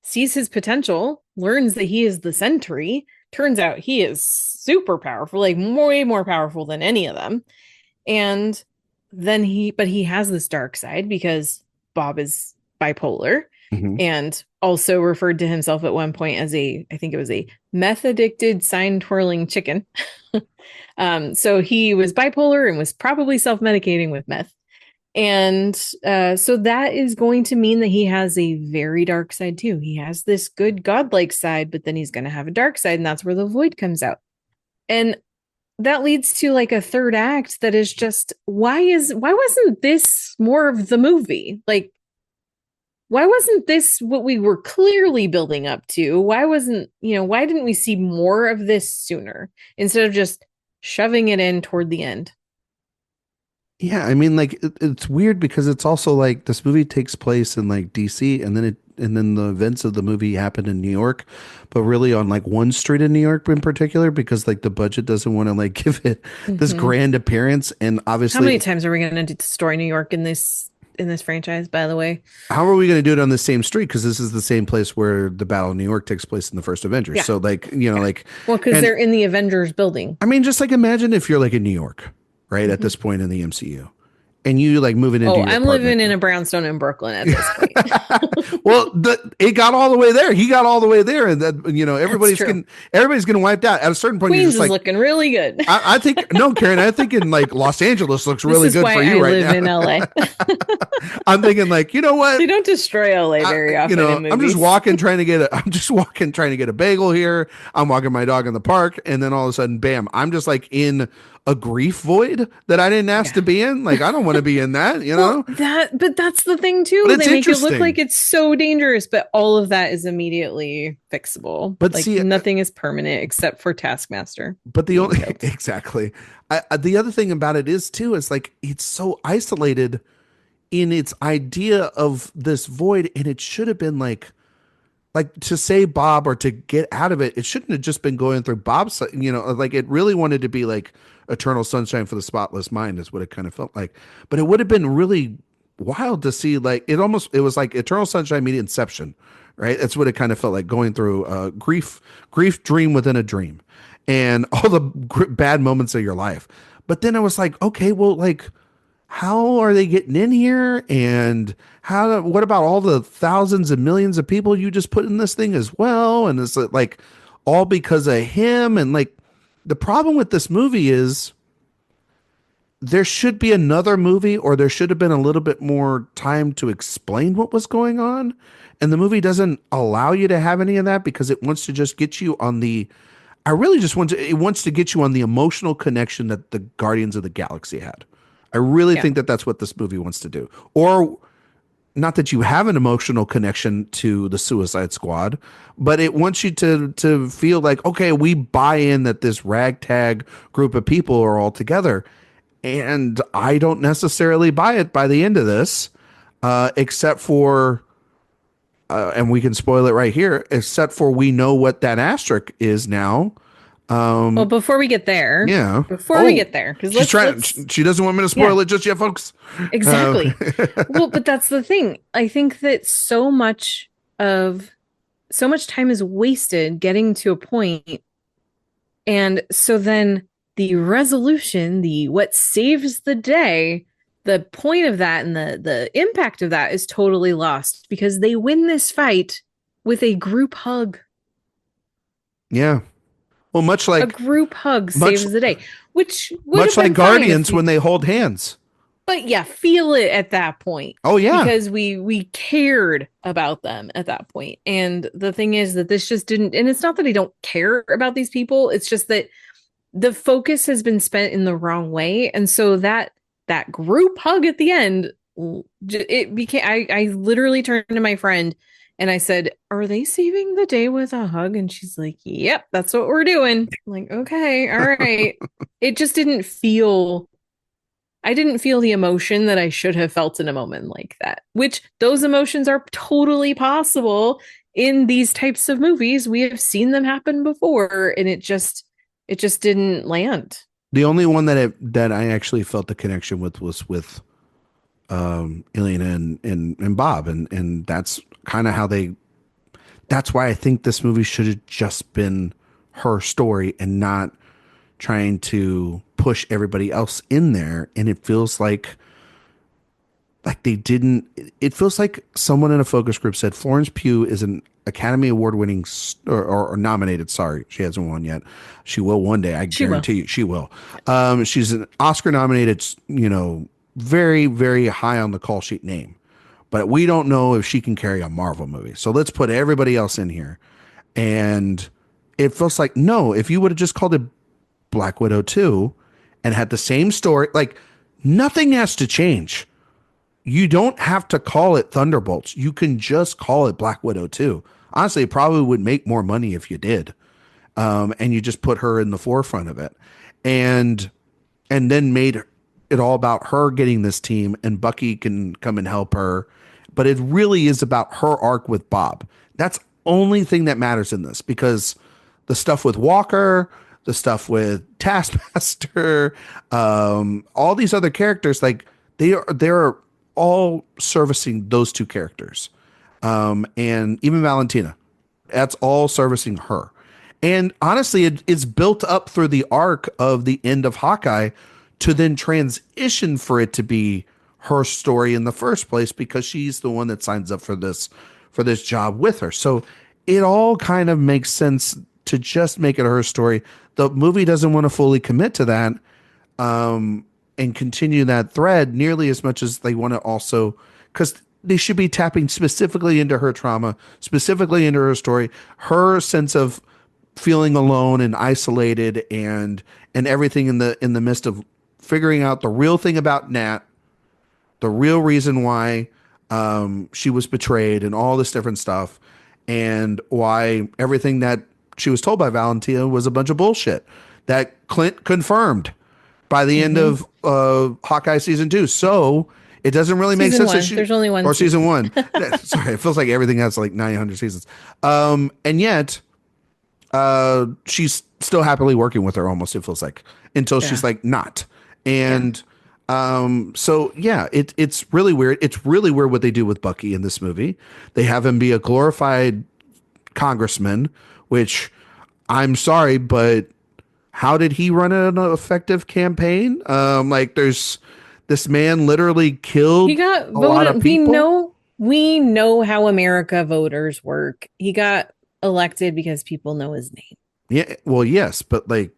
sees his potential, learns that he is the Sentry, turns out he is super powerful, like way more powerful than any of them. And then he has this dark side because Bob is bipolar, and also referred to himself at one point as I think it was a meth addicted sign twirling chicken. So he was bipolar and was probably self-medicating with meth. And so that is going to mean that he has a very dark side too. He has this good godlike side, but then he's going to have a dark side, and that's where the Void comes out. And that leads to like a third act that is just, why wasn't this more of the movie? Like, why wasn't this what we were clearly building up to? Why didn't we see more of this sooner instead of just shoving it in toward the end? Yeah, I mean, like it's weird because it's also like this movie takes place in like DC, and then the events of the movie happen in New York, but really on like one street in New York in particular, because like the budget doesn't want to like give it this grand appearance. And obviously, how many times are we going to destroy New York in this franchise? By the way, how are we going to do it on the same street? Because this is the same place where the Battle of New York takes place in the first Avengers. Yeah. So like like because they're in the Avengers building. I mean, just like imagine if you're like in New York. Right at this point in the MCU, and you like moving into Oh, your I'm apartment. living in a brownstone in Brooklyn at this point. Well, it got all the way there. He got all the way there, and that, you know, everybody's getting wiped out at a certain point. Queens you're just is like, looking really good. I think no, Karen. I think in like Los Angeles looks really good for you right now. This is why I live in LA. I'm thinking like, you know what? They don't destroy LA very often. You know, in movies. I'm just walking trying to get a bagel here. I'm walking my dog in the park, and then all of a sudden, bam! I'm just like in a grief void that I didn't ask to be in. Like, I don't want to be in that, you know? But that's the thing too. But they make it look like it's so dangerous, but all of that is immediately fixable. But like, see, nothing is permanent except for Taskmaster. But the only exactly. The other thing about it is too, is like it's so isolated in its idea of this void, and it should have been like to save Bob or to get out of it. It shouldn't have just been going through Bob's, you know, like it really wanted to be like Eternal Sunshine for the Spotless Mind is what it kind of felt like. But it would have been really wild to see, like it was like Eternal Sunshine media Inception, right? That's what it kind of felt like, going through grief dream within a dream, and all the bad moments of your life. But then I was like, okay, well, like, how are they getting in here? And what about all the thousands and millions of people you just put in this thing as well? And it's like all because of him. And like, the problem with this movie is there should be another movie, or there should have been a little bit more time to explain what was going on. And the movie doesn't allow you to have any of that, because it wants to just get you on it wants to get you on the emotional connection that the Guardians of the Galaxy had. I really think that that's what this movie wants to do. Or not that you have an emotional connection to the Suicide Squad, but it wants you to feel like, okay, we buy in that this ragtag group of people are all together. And I don't necessarily buy it by the end of this, except for, and we can spoil it right here, except for we know what that asterisk is now. Well, before we get there, because she doesn't want me to spoil it just yet, folks. Exactly. Well, but that's the thing. I think that so much time is wasted getting to a point, and so then the resolution, what saves the day, the point of that and the impact of that is totally lost, because they win this fight with a group hug. Yeah. Well, much like a group hug saves the day, which would much like Guardians when they hold hands. But yeah, feel it at that point. Oh yeah, because we cared about them at that point. And the thing is that this just didn't. And it's not that I don't care about these people. It's just that the focus has been spent in the wrong way, and so that group hug at the end, it became. I literally turned to my friend and I said, "Are they saving the day with a hug?" And she's like, "Yep, that's what we're doing." I'm like, okay, all right. It just didn't feel. I didn't feel the emotion that I should have felt in a moment like that, which those emotions are totally possible in these types of movies. We have seen them happen before, and it just didn't land. The only one that I actually felt the connection with was with Elena and Bob, and that's kind of how that's why I think this movie should have just been her story and not trying to push everybody else in there. And it feels like they didn't. It feels like someone in a focus group said Florence Pugh is an Academy Award winning or nominated. Sorry, she hasn't won yet. She will one day. I guarantee you she will. She's an Oscar nominated, very, very high on the call sheet name, but we don't know if she can carry a Marvel movie. So let's put everybody else in here. And it feels like, no, if you would have just called it Black Widow 2 and had the same story, like nothing has to change. You don't have to call it Thunderbolts. You can just call it Black Widow 2. Honestly, it probably would make more money if you did. And you just put her in the forefront of it. And then made it all about her getting this team, and Bucky can come and help her. But it really is about her arc with Bob. That's the only thing that matters in this, because the stuff with Walker, the stuff with Taskmaster, all these other characters, like they're all servicing those two characters. And even Valentina, that's all servicing her. And honestly, it's built up through the arc of the end of Hawkeye to then transition for it to be her story in the first place, because she's the one that signs up for this job with her. So it all kind of makes sense to just make it her story. The movie doesn't want to fully commit to that and continue that thread nearly as much as they want to also, because they should be tapping specifically into her trauma, specifically into her story, her sense of feeling alone and isolated, and everything in the midst of figuring out the real thing about Nat, the real reason why she was betrayed and all this different stuff, and why everything that she was told by Valentina was a bunch of bullshit that Clint confirmed by the end of Hawkeye season 2. So it doesn't really make sense. There's only one. Or season 1. Sorry, it feels like everything has like 900 seasons. And yet she's still happily working with her, almost, it feels like, until she's like not. And so yeah, it's really weird. It's really weird what they do with Bucky in this movie. They have him be a glorified congressman, which, I'm sorry, but how did he run an effective campaign? Like, there's this man literally killed He got a lot of people. We know how America voters work. He got elected because people know his name. Yeah, well, yes, but like,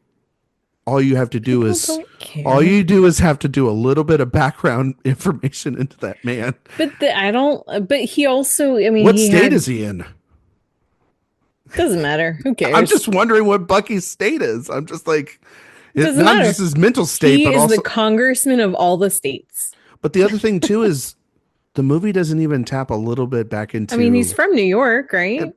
all you have to do People is don't care. all you do is have to do a little bit of background information into that man. But But he also, I mean, What state is he in? Doesn't matter. Who cares? I'm just wondering what Bucky's state is. I'm just like, it's Doesn't not matter. just his mental state, He but is also the congressman of all the states. But the other thing too is the movie doesn't even tap a little bit back into. I mean, he's from New York, right?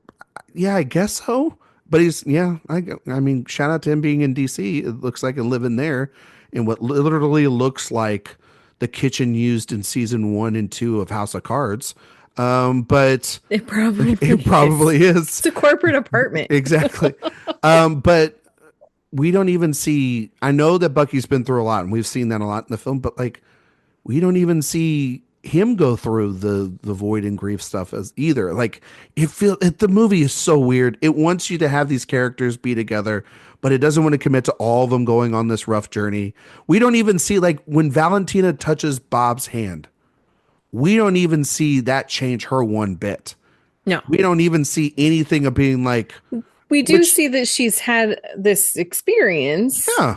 Yeah, I guess so. But he's I mean, shout out to him being in DC. It looks like, and living there in what literally looks like the kitchen used in season 1 and 2 of House of Cards. But It probably is. It's a corporate apartment. Exactly. But we don't even see, I know that Bucky's been through a lot, and we've seen that a lot in the film, but like, we don't even see him go through the void and grief stuff as either. Like, the movie is so weird. It wants you to have these characters be together, but it doesn't want to commit to all of them going on this rough journey. We don't even see, like, when Valentina touches Bob's hand, we don't even see that change her one bit. No. We don't even see anything of being like, we do see that she's had this experience. yeah,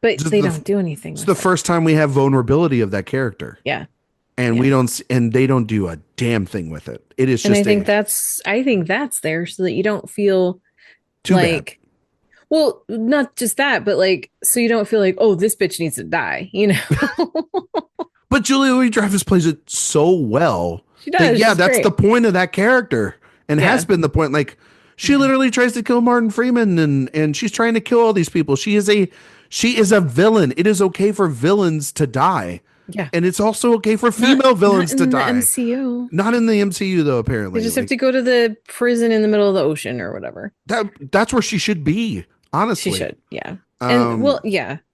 but they don't do anything. It's the first time we have vulnerability of that character. Yeah. And we don't, and they don't do a damn thing with it. It is just, and I think that's there so that you don't feel too like, bad. Well, not just that, but like, so you don't feel like, oh, this bitch needs to die, you know? But Julia Louis-Dreyfus plays it so well. She does. Yeah, that's great. the point of that character, and has been the point. Like, she literally tries to kill Martin Freeman, and she's trying to kill all these people. She is a villain. It is okay for villains to die. Yeah. And it's also okay for female villains to die. Not in the MCU. Not in the MCU, though, apparently. They just have to go to the prison in the middle of the ocean or whatever. That's where she should be, honestly. She should, yeah. And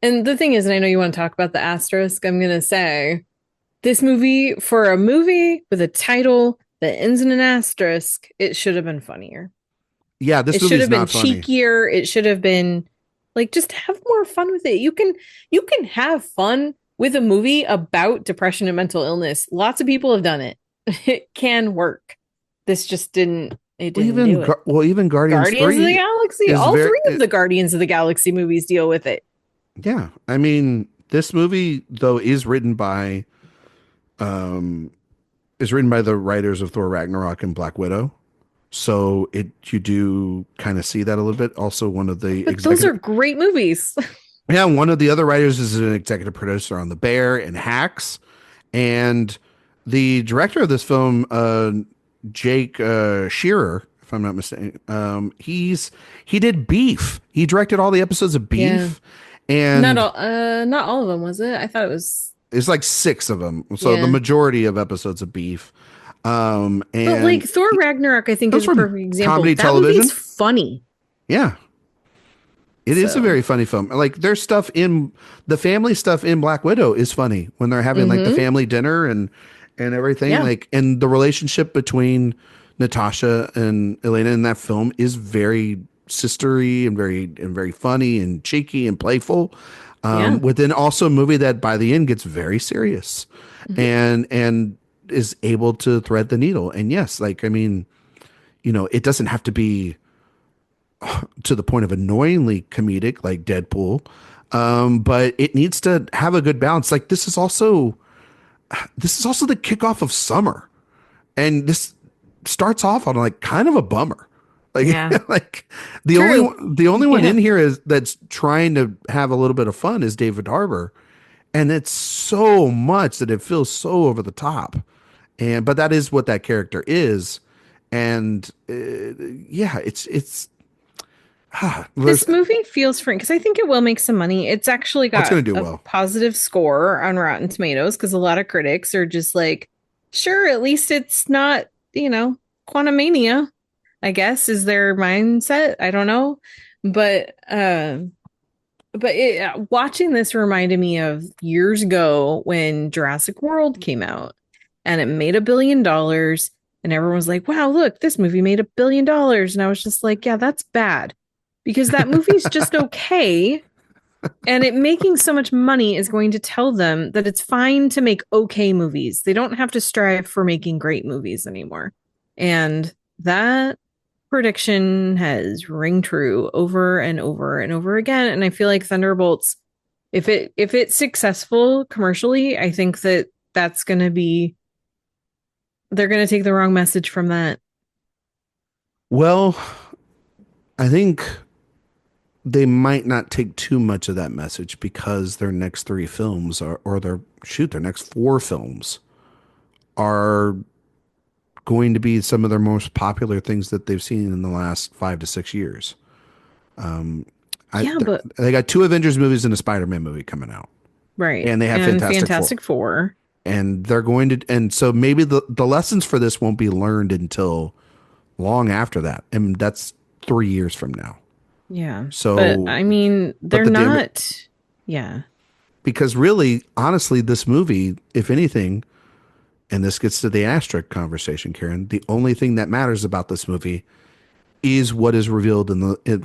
And the thing is, and I know you want to talk about the asterisk, I'm going to say, this movie, for a movie with a title that ends in an asterisk, it should have been funnier. Yeah, this movie should have been cheekier. It should have been like, just have more fun with it. You can have fun with a movie about depression and mental illness. Lots of people have done it. It can work. This just didn't. It didn't do it. Well, even Guardians of the Galaxy. All three of the Guardians of the Galaxy movies deal with it. Yeah, I mean, this movie though is written by the writers of Thor Ragnarok and Black Widow. So you do kind of see that a little bit. Also, one of the those are great movies. Yeah, one of the other writers is an executive producer on The Bear and Hacks, and the director of this film, Jake Shearer, if I'm not mistaken, he did Beef. He directed all the episodes of Beef, and not all of them, was it? I thought it was. It's like 6 of them, so the majority of episodes of Beef. And but like Thor Ragnarok, I think is a perfect example. Comedy that television, movie's funny. Yeah. It is a very funny film. Like, there's stuff in the family stuff in Black Widow is funny when they're having like the family dinner and everything. Yeah. Like, and the relationship between Natasha and Elena in that film is very sistery and very funny and cheeky and playful. Yeah. Within also a movie that by the end gets very serious Mhm. and is able to thread the needle. And yes, like I mean, it doesn't have to be to the point of annoyingly comedic like Deadpool, but it needs to have a good balance. Like this is also the kickoff of summer, and this starts off on like kind of a bummer. Yeah. Like like True. the only one Yeah. in here is that's trying to have a little bit of fun is David Harbour, and it's so much that it feels so over the top. And but that is what that character is, and yeah, it's there's This movie feels free because I think it will make some money. It's actually what's going got to do a well. positive score on Rotten Tomatoes because a lot of critics are just like, sure, at least it's not, Quantumania, I guess, is their mindset. I don't know. But watching this reminded me of years ago when Jurassic World came out and it made $1 billion. And everyone was like, wow, look, this movie made $1 billion. And I was just like, yeah, that's bad because that movie's just okay. And it making so much money is going to tell them that it's fine to make okay movies. They don't have to strive for making great movies anymore. And that prediction has ring true over and over and over again. And I feel like Thunderbolts, if it's successful commercially, I think that's going to be they're going to take the wrong message from that. Well, I think they might not take too much of that message because their next three films are, or their next four films are going to be some of their most popular things that they've seen in the last 5 to 6 years. Um, Yeah, but they got two Avengers movies and a Spider-Man movie coming out, right. and they have And Fantastic Four, Fantastic Four. and they're going to, and so maybe the lessons for this won't be learned until long after that, and that's 3 years from now. Yeah. But So, I mean, but they're the damage, not yeah. because really, honestly, this movie, if anything, and this gets to the asterisk conversation, Karen, the only thing that matters about this movie is what is revealed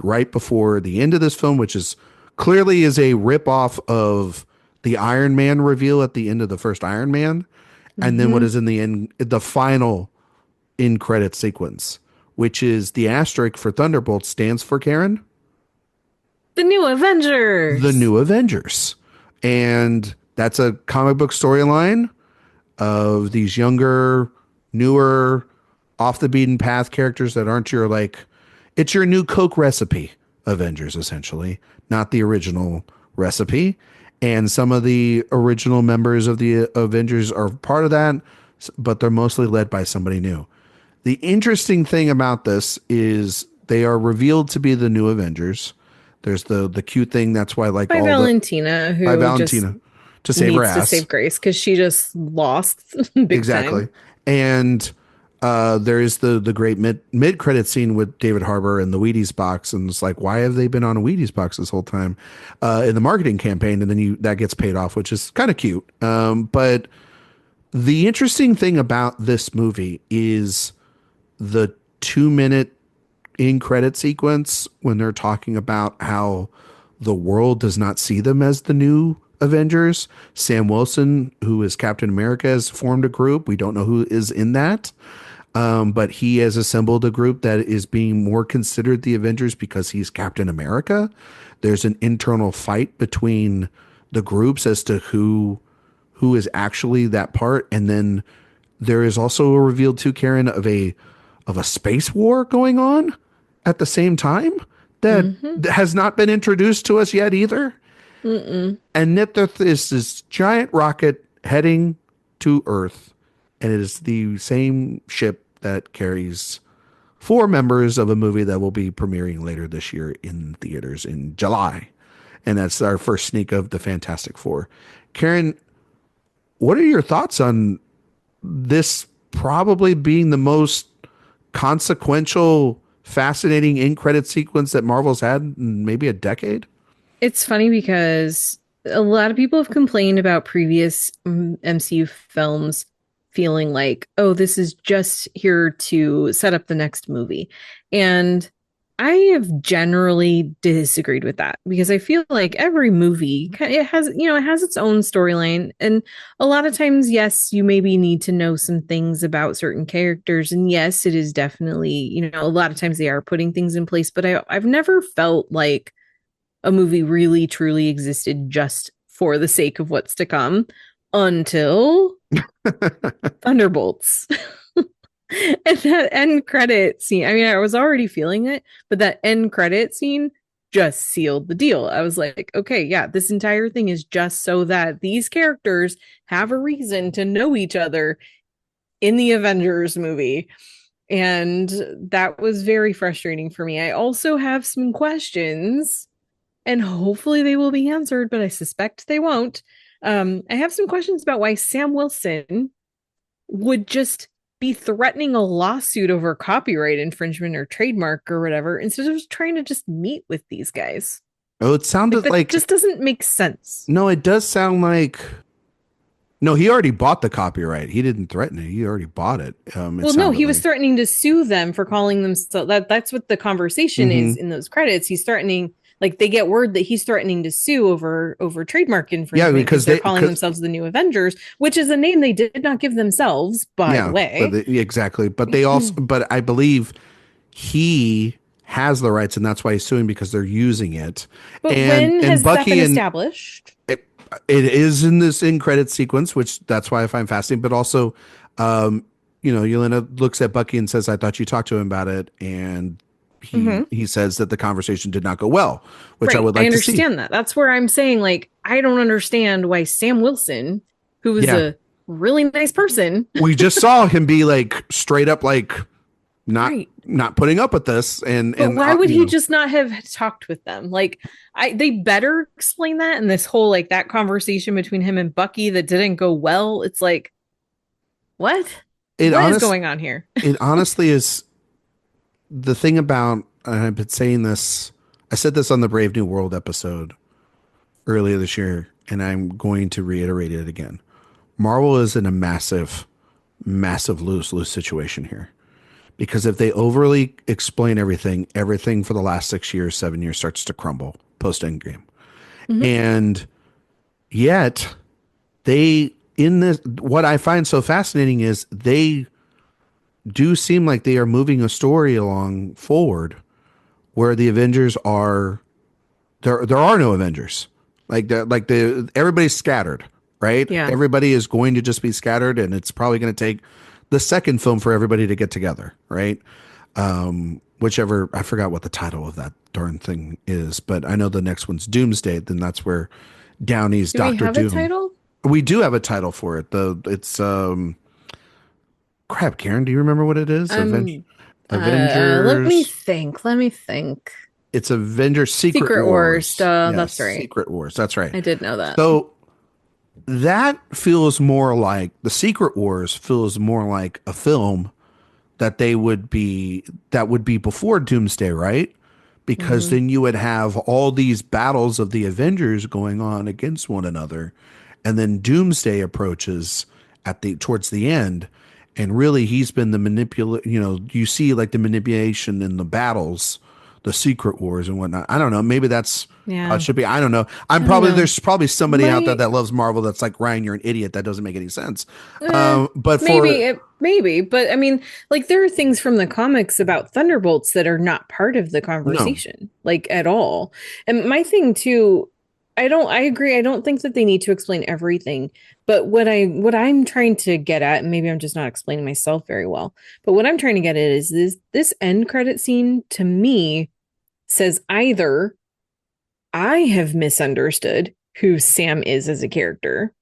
right before the end of this film, which is clearly is a ripoff of the Iron Man reveal at the end of the first Iron Man, and then what Hmm. is in the end, the final in credit sequence, which is the asterisk for Thunderbolts stands for, Karen, The New the Avengers. New Avengers, and that's a comic book storyline of these younger, newer, off the beaten path characters that aren't your like, it's your new Coke recipe Avengers, essentially, not the original recipe. And some of the original members of the Avengers are part of that, but they're mostly led by somebody new. The interesting thing about this is they are revealed to be the new Avengers. There's the cute thing. That's why like By all the Valentina, by who just Valentina to save her needs to ass. save Grace because she just lost big time. Exactly. And there is the great mid credit scene with David Harbour and the Wheaties box, and it's like, why have they been on a Wheaties box this whole time in the marketing campaign? And then that gets paid off, which is kind of cute. But the interesting thing about this movie is the 2 minute in credit sequence when they're talking about how the world does not see them as the new Avengers. Sam Wilson, who is Captain America, has formed a group. We don't know who is in that. But he has assembled a group that is being more considered the Avengers because he's Captain America. There's an internal fight between the groups as to who is actually that part. And then there is also a reveal too, Karen, of a space war going on at the same time that Mm-hmm. has not been introduced to us yet either. Mm-mm. And yet there is this giant rocket heading to Earth, and it is the same ship that carries four members of a movie that will be premiering later this year in theaters in July. And that's our first sneak of the Fantastic Four. Karen, what are your thoughts on this probably being the most consequential, fascinating in credit sequence that Marvel's had in maybe a decade? It's funny because a lot of people have complained about previous MCU films feeling like, oh, this is just here to set up the next movie. And I have generally disagreed with that because I feel like every movie it has, it has its own storyline, and a lot of times, yes, you maybe need to know some things about certain characters, and yes, it is definitely, a lot of times they are putting things in place, but I've never felt like a movie really truly existed just for the sake of what's to come until Thunderbolts. And that end credit scene, I mean, I was already feeling it, but that end credit scene just sealed the deal. I was like, okay, yeah, this entire thing is just so that these characters have a reason to know each other in the Avengers movie. And that was very frustrating for me. I also have some questions, and hopefully they will be answered, but I suspect they won't. I have some questions about why Sam Wilson would just be threatening a lawsuit over copyright infringement or trademark or whatever instead of just trying to just meet with these guys. Oh, it sounded like just doesn't make sense. No, it does sound like no, he already bought the copyright. He didn't threaten it. He already bought it. Well, no, he was threatening to sue them for calling them so that's what the conversation is in those credits. He's threatening, like they get word that he's threatening to sue over trademark infringement because they're calling themselves the New Avengers, which is a name they did not give themselves, by the way. Exactly. But they also, but I believe he has the rights, and that's why he's suing, because they're using it. But when has that been established? It is in this end credit sequence, which that's why I find fascinating. But also, Yelena looks at Bucky and says, "I thought you talked to him about it," and he says that the conversation did not go well, which I would like to see. I understand that. That's where I'm saying, like, I don't understand why Sam Wilson, who was a really nice person, we just saw him be like straight up like not putting up with this, and why would he just not have talked with them? Like, they better explain that in this whole, like, that conversation between him and Bucky that didn't go well. It's like, what is going on here? It honestly is. The thing about, and I've been saying this, I said this on the Brave New World episode earlier this year, and I'm going to reiterate it again. Marvel is in a massive lose-lose situation here. Because if they overly explain everything for the last 6 years, 7 years starts to crumble post Endgame. And yet what I find so fascinating is they do seem like they are moving a story along forward where the Avengers are, there are no Avengers. Everybody's scattered, right? Yeah. Everybody is going to just be scattered, and it's probably going to take the second film for everybody to get together, right? Whichever, I forgot what the title of that darn thing is, but I know the next one's Doomsday. Then that's where Downey's Doctor Doom. Do we have a title? We do have a title for it. It's crap, Karen, do you remember what it is? Avengers. Let me think. It's Avengers Secret Wars. That's right. Secret Wars. That's right. I did know that. So that feels more like the Secret Wars feels more like a film that would be before Doomsday, right? Because then you would have all these battles of the Avengers going on against one another, and then Doomsday approaches towards the end, and really he's been the you see like the manipulation in the battles, the Secret Wars and whatnot. I don't know. Maybe that's how it should be. I don't know. There's probably somebody out there that loves Marvel that's like, Ryan, you're an idiot. That doesn't make any sense. But maybe. But I mean, like, there are things from the comics about Thunderbolts that are not part of the conversation, like, at all. And my thing too, I agree. I don't think that they need to explain everything. But what I'm trying to get at, and maybe I'm just not explaining myself very well, but what I'm trying to get at is this end credit scene to me says either I have misunderstood who Sam is as a character,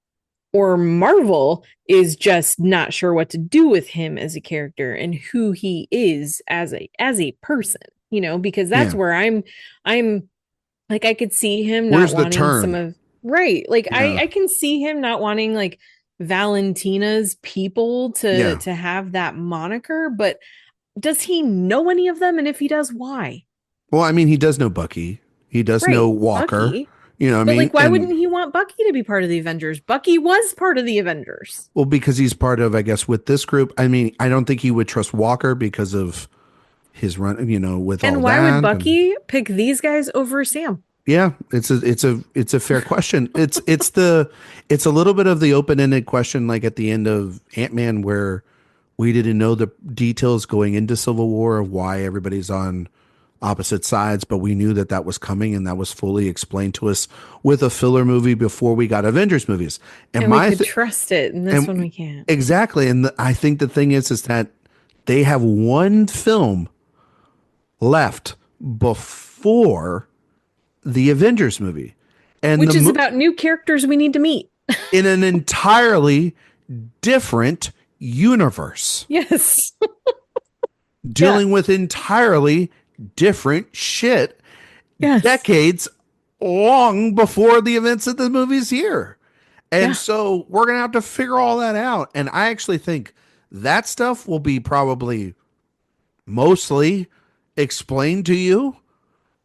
or Marvel is just not sure what to do with him as a character and who he is as a person, because that's where I'm like, I could see him not wanting some of, right. Like, I can see him not wanting, like, Valentina's people to have that moniker, but does he know any of them? And if he does, why? Well, I mean, he does know Bucky. He does know Walker. Bucky. Like, why wouldn't he want Bucky to be part of the Avengers? Bucky was part of the Avengers. Well, because he's part of, I guess, with this group. I mean, I don't think he would trust Walker because of his run, you know, with all And why would that. And Bucky pick these guys over Sam? yeah, it's a fair question. It's a little bit of the open-ended question, like at the end of Ant-Man, where we didn't know the details going into Civil War of why everybody's on opposite sides, but we knew that that was coming, and that was fully explained to us with a filler movie before we got Avengers movies. And we could trust it, and this one we can't. Exactly, and I think the thing is that they have one film left before the Avengers movie, and which is about new characters we need to meet in an entirely different universe. Yes. Dealing with entirely different shit. Yes. Decades long before the events of the movies here. And so we're going to have to figure all that out. And I actually think that stuff will be probably mostly explained to you,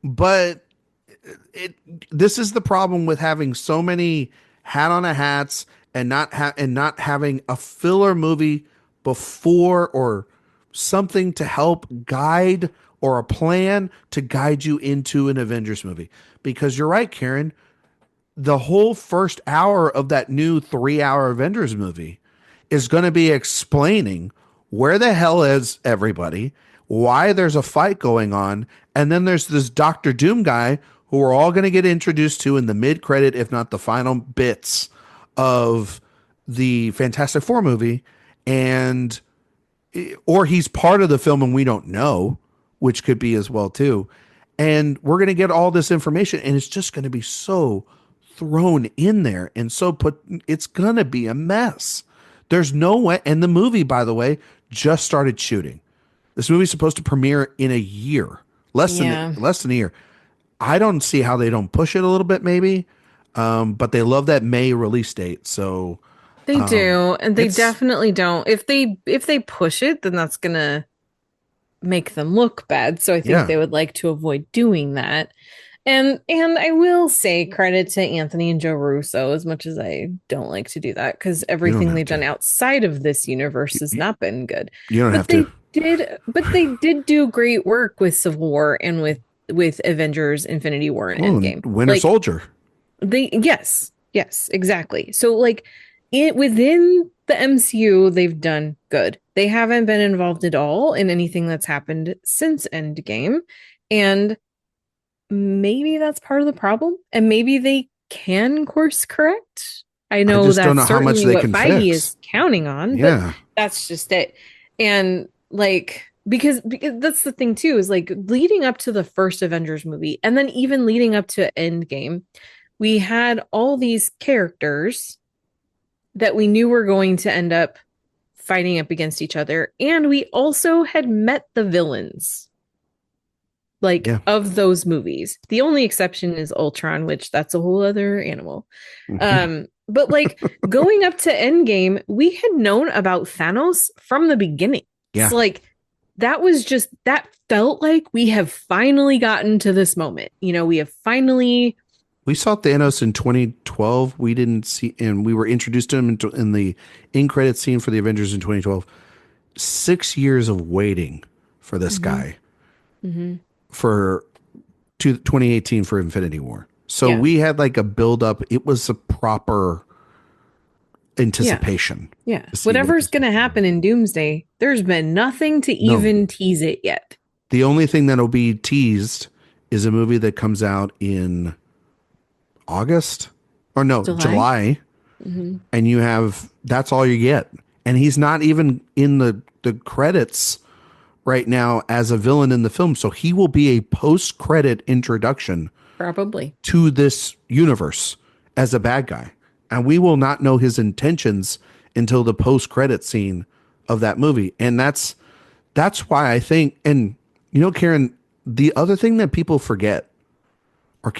but this is the problem with having so many hat on a hats and not having a filler movie before, or something to help guide, or a plan to guide you into an Avengers movie. Because you're right, Karen, the whole first hour of that new 3-hour Avengers movie is going to be explaining where the hell is everybody, why there's a fight going on, and then there's this Doctor Doom guy who we're all going to get introduced to in the mid-credit, if not the final bits of the Fantastic Four movie, and or he's part of the film and we don't know, which could be as well too. And we're going to get all this information, and it's just going to be so thrown in there, and it's going to be a mess. There's no way. And the movie, by the way, just started shooting. This movie's supposed to premiere in a year, less than a year. I don't see how they don't push it a little bit, maybe. But they love that May release date. So they do. And they definitely don't. If they push it, then that's going to make them look bad. So I think they would like to avoid doing that. And I will say credit to Anthony and Joe Russo, as much as I don't like to do that, because everything they've done outside of this universe has not been good. You don't have to. But they did do great work with Civil War and with Avengers, Infinity War, and Endgame. Winter Soldier. Yes, exactly. So like within the MCU, they've done good. They haven't been involved at all in anything that's happened since Endgame. And maybe that's part of the problem. And maybe they can course correct. I know that's certainly what Feige is counting on, but that's just it. And like, because that's the thing too, is like leading up to the first Avengers movie, and then even leading up to Endgame, we had all these characters that we knew were going to end up fighting up against each other. And we also had met the villains of those movies. The only exception is Ultron, which that's a whole other animal. But like going up to Endgame, we had known about Thanos from the beginning. Yeah. So like that felt like we have finally gotten to this moment. You know, we saw Thanos in 2012. We didn't see, and we were introduced to him in the in-credit scene for the Avengers in 2012. 6 years of waiting for this guy for 2018 for Infinity War. So we had like a build-up. It was a proper anticipation. Yeah. Whatever's going to happen in Doomsday, there's been nothing to even tease it yet. The only thing that'll be teased is a movie that comes out in August, or no, July. And that's all you get. And he's not even in the credits right now as a villain in the film. So he will be a post-credit introduction probably to this universe as a bad guy. And we will not know his intentions until the post-credit scene of that movie. And that's why I think, and you know, Karen, the other thing that people forget or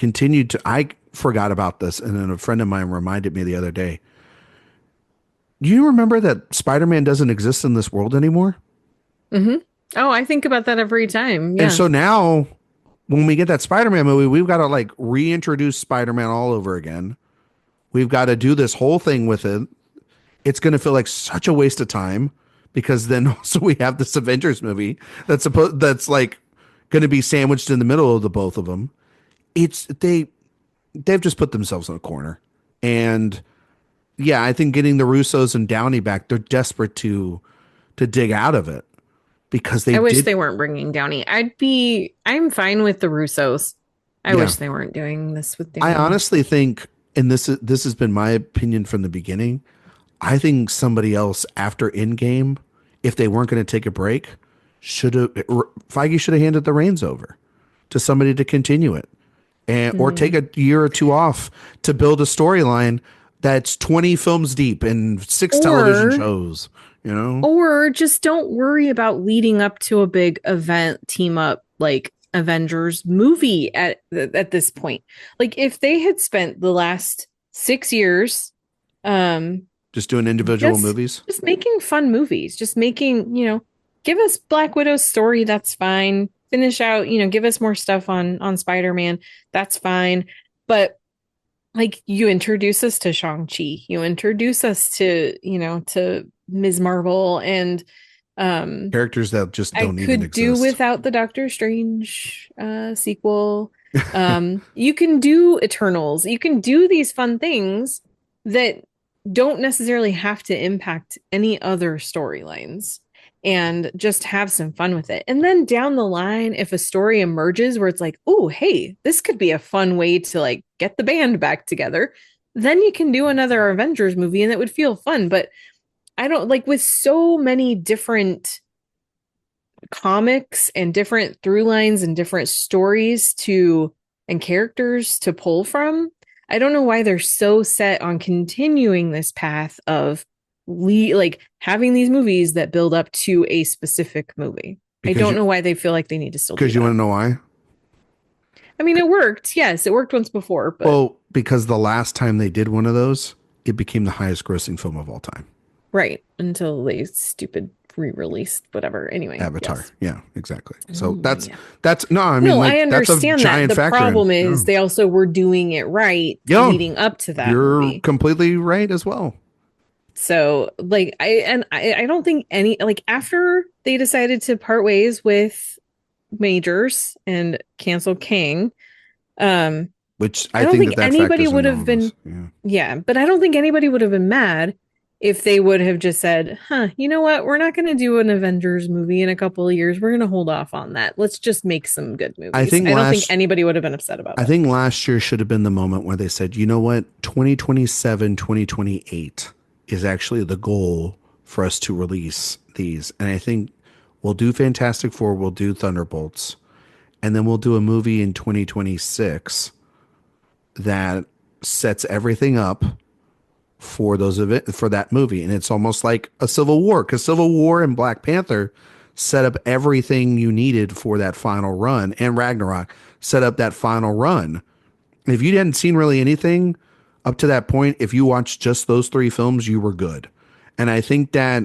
I forgot about this, and then a friend of mine reminded me the other day. Do you remember that Spider-Man doesn't exist in this world anymore? Oh, I think about that every time. Yeah. And so now when we get that Spider-Man movie, we've got to like reintroduce Spider-Man all over again. We've got to do this whole thing with it. It's going to feel like such a waste of time because then also we have this Avengers movie that's like going to be sandwiched in the middle of the both of them. It's they've just put themselves in a corner. And yeah, I think getting the Russos and Downey back, they're desperate to dig out of it because I wish they weren't bringing Downey. I'm fine with the Russos. I wish they weren't doing this with Downey. I honestly think, and this has been my opinion from the beginning, I think somebody else after Endgame, if they weren't going to take a break, Feige should have handed the reins over to somebody to continue it, and or take a year or two off to build a storyline that's 20 films deep and 6 television shows, you know? Or just don't worry about leading up to a big event team up like Avengers movie at this point. Like if they had spent the last 6 years just doing individual movies, just making fun movies, just making, give us Black Widow's story, that's fine. Finish out, give us more stuff on Spider-Man, that's fine. But like you introduce us to Shang-Chi, you introduce us to, to Ms. Marvel and characters that just don't even exist. I could do without the Doctor Strange sequel. You can do Eternals. You can do these fun things that don't necessarily have to impact any other storylines and just have some fun with it. And then down the line, if a story emerges where it's like, oh, hey, this could be a fun way to like get the band back together, then you can do another Avengers movie and it would feel fun. But I don't like with so many different comics and different through lines and different stories and characters to pull from. I don't know why they're so set on continuing this path of having these movies that build up to a specific movie. I don't know why they feel like they need to still do that. Because you want to know why? I mean, it worked. Yes, it worked once before. But... Well, because the last time they did one of those, it became the highest grossing film of all time. Right. Until they stupid re-released whatever. Anyway. Avatar. Yes. Yeah, exactly. So that's I understand that. The problem is they also were doing it right leading up to that. You're movie. Completely right as well. So I don't think after they decided to part ways with Majors and cancel King, which I don't think anybody would have been but I don't think anybody would have been mad if they would have just said, you know what, we're not going to do an Avengers movie in a couple of years, we're going to hold off on that, let's just make some good movies. I don't think anybody would have been upset about it. I think last year should have been the moment where they said, you know what, 2027 2028 is actually the goal for us to release these. And I think we'll do Fantastic Four, we'll do Thunderbolts, and then we'll do a movie in 2026 that sets everything up for that movie. And it's almost like a Civil War, because Civil War and Black Panther set up everything you needed for that final run, and Ragnarok set up that final run. If you hadn't seen really anything up to that point, if you watched just those 3 films, you were good. And I think that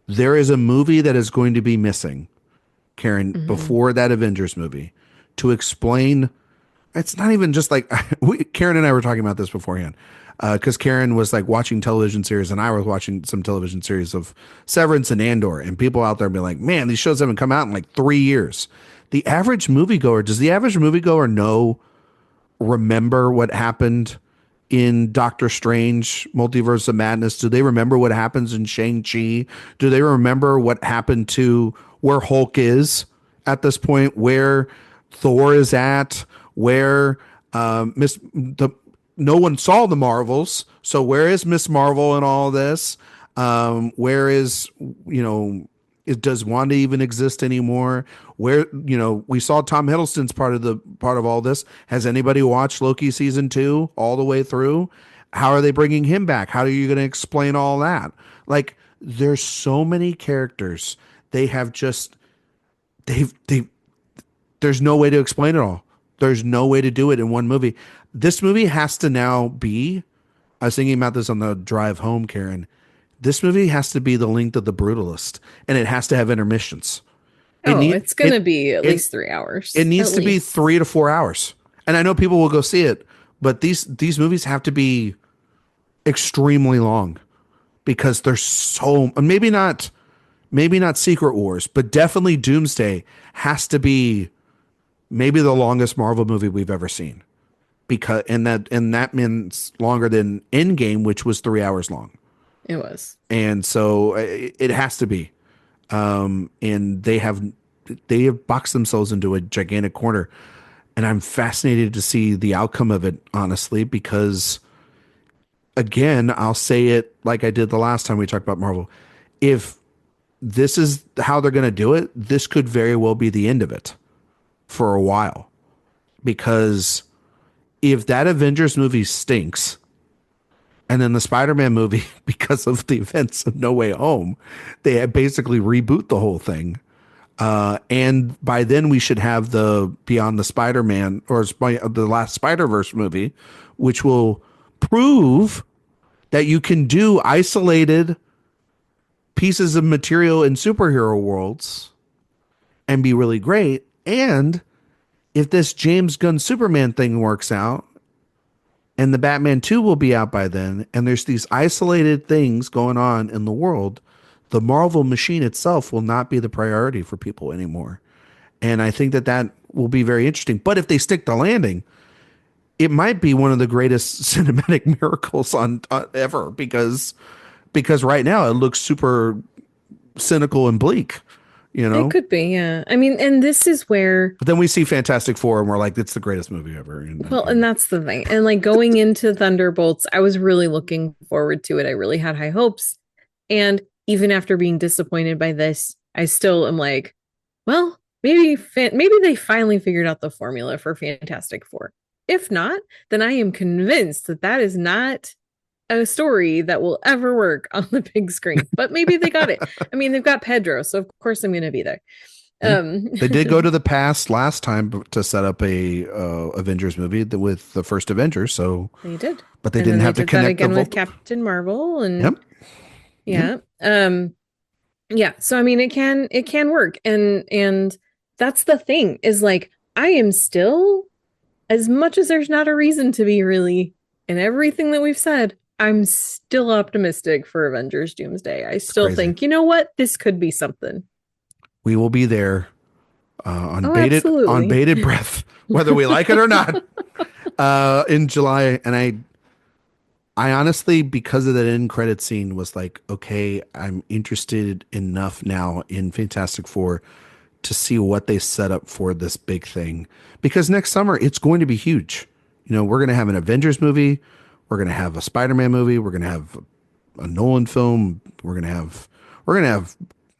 there is a movie that is going to be missing, Karen, before that Avengers movie, to explain. It's not even just like Karen and I were talking about this beforehand, because Karen was like watching television series and I was watching some television series of Severance and Andor, and people out there be like, man, these shows haven't come out in like 3 years. Does the average moviegoer remember what happened in Doctor Strange, Multiverse of Madness? Do they remember what happens in Shang-Chi? Do they remember what happened to where Hulk is at this point, where Thor is at, where no one saw the Marvels, so where is Miss Marvel in all this? Where is, does Wanda even exist anymore? Where, we saw Tom Hiddleston's part of all this. Has anybody watched Loki season 2 all the way through? How are they bringing him back? How are you going to explain all that? Like, there's so many characters. There's no way to explain it all. There's no way to do it in one movie. This movie has to now be, I was thinking about this on the drive home, Karen. This movie has to be the length of The Brutalist, and it has to have intermissions. It's going to be at least 3 hours. It needs to be 3 to 4 hours. And I know people will go see it, but these movies have to be extremely long because there's so, maybe not maybe not Secret Wars, but definitely Doomsday has to be maybe the longest Marvel movie we've ever seen. Because and that means longer than Endgame, which was 3 hours long. It was. And so it has to be. And they have boxed themselves into a gigantic corner. And I'm fascinated to see the outcome of it, honestly, because again, I'll say it like I did the last time we talked about Marvel. If this is how they're going to do it, this could very well be the end of it for a while. Because if that Avengers movie stinks, and then the Spider-Man movie, because of the events of No Way Home, they basically reboot the whole thing. And by then we should have the Beyond the Spider-Man or the last Spider-Verse movie, which will prove that you can do isolated pieces of material in superhero worlds and be really great. And if this James Gunn Superman thing works out, and the Batman 2 will be out by then, and there's these isolated things going on in the world, the Marvel machine itself will not be the priority for people anymore. And I think that will be very interesting. But if they stick the landing, it might be one of the greatest cinematic miracles on ever, because right now it looks super cynical and bleak. It could be, yeah. I mean, and this is where... But then we see Fantastic Four and we're like, it's the greatest movie ever. And that's the thing. And like going into Thunderbolts, I was really looking forward to it. I really had high hopes. And even after being disappointed by this, I still am like, well, maybe they finally figured out the formula for Fantastic Four. If not, then I am convinced that is not a story that will ever work on the big screen. But maybe they got it. I mean, they've got Pedro, so of course I'm going to be there. They did go to the past last time to set up a Avengers movie with the first Avengers. So they did, but they didn't have to connect that again with Captain Marvel and yeah. So I mean, it can work, and that's the thing is like I am still, as much as there's not a reason to be really in everything that we've said, I'm still optimistic for Avengers Doomsday. I still think, you know what? This could be something. We will be there on bated breath, whether we like it or not, in July. And I honestly, because of that end credit scene, was like, okay, I'm interested enough now in Fantastic Four to see what they set up for this big thing. Because next summer, it's going to be huge. We're going to have an Avengers movie. We're going to have a Spider-Man movie. We're going to have a Nolan film. We're going to have, a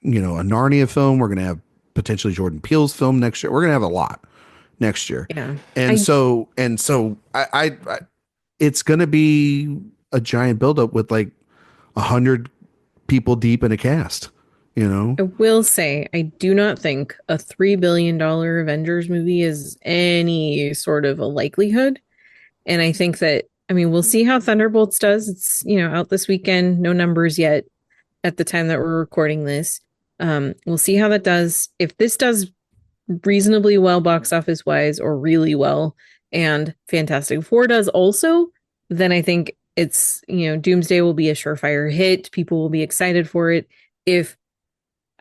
Narnia film. We're going to have potentially Jordan Peele's film next year. We're going to have a lot next year. Yeah. So I it's going to be a giant buildup with like 100 people deep in a cast, I will say, I do not think a $3 billion Avengers movie is any sort of a likelihood. And I think that, we'll see how Thunderbolts does. It's, out this weekend. No numbers yet at the time that we're recording this. We'll see how that does. If this does reasonably well box office wise or really well, and Fantastic Four does also, then I think it's, Doomsday will be a surefire hit. People will be excited for it. If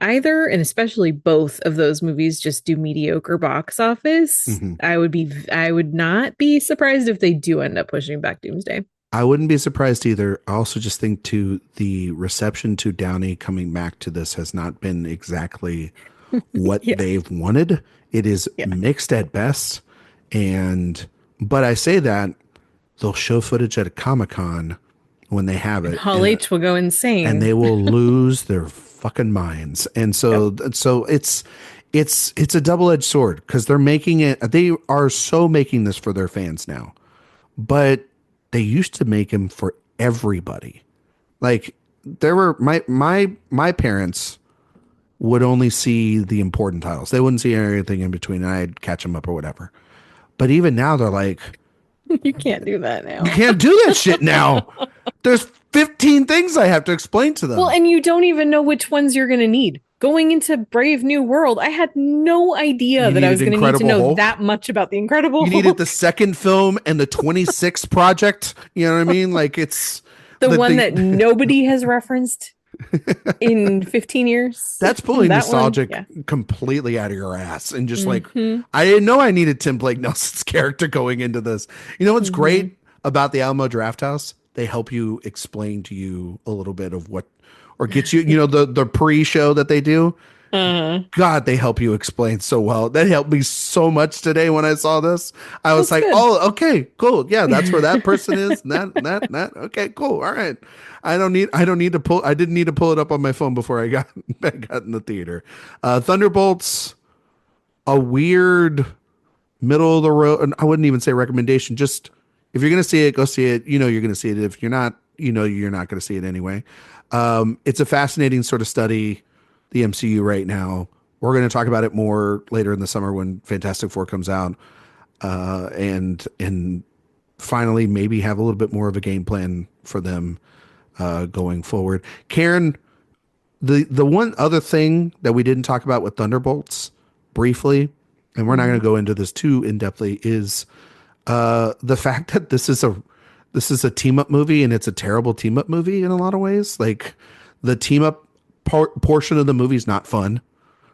either, and especially both of those movies just do mediocre box office, I would not be surprised if they do end up pushing back Doomsday. I wouldn't be surprised either. I also just think too, the reception to Downey coming back to this has not been exactly what they've wanted. It is mixed at best. But I say that they'll show footage at a Comic-Con when they have it. Hall H will go insane. And they will lose their fucking minds. And so it's a double-edged sword, because they are so making this for their fans now. But they used to make them for everybody. Like there were my parents would only see the important titles. They wouldn't see anything in between, and I'd catch them up or whatever. But even now they're like, you can't do that now. You can't do that shit now. There's 15 things I have to explain to them. Well, and you don't even know which ones you're going to need. Going into Brave New World, I had no idea that I was going to need to know that much about the Incredible Hulk. You needed the second film and the 26th project. You know what I mean? Like it's the one that nobody has referenced in 15 years. That's pulling That one, nostalgic yeah. completely out of your ass. And just like, Hmm. I didn't know I needed Tim Blake Nelson's character going into this. You know what's Hmm. great about the Alamo Drafthouse? They help you explain to you a little bit of what, or get you, the pre-show that they do. Uh, God, they help you explain so well. That helped me so much today when I saw this. I was that's like, good. oh, okay, cool. Yeah, that's where that person is. And that. Okay, cool. All right. I don't need to pull, I didn't need to pull it up on my phone before I got in the theater. Thunderbolts, a weird middle of the road. I wouldn't even say recommendation. Just if you're going to see it, go see it. You know, you're going to see it. If you're not, you're not going to see it anyway. It's a fascinating sort of study, the MCU right now. We're going to talk about it more later in the summer when Fantastic Four comes out, and finally maybe have a little bit more of a game plan for them going forward. Karen, the one other thing that we didn't talk about with Thunderbolts briefly, and we're not going Mhm. to go into this too in depthly, is the fact that this is a team up movie, and it's a terrible team up movie in a lot of ways. Like the team up portion of the movie is not fun,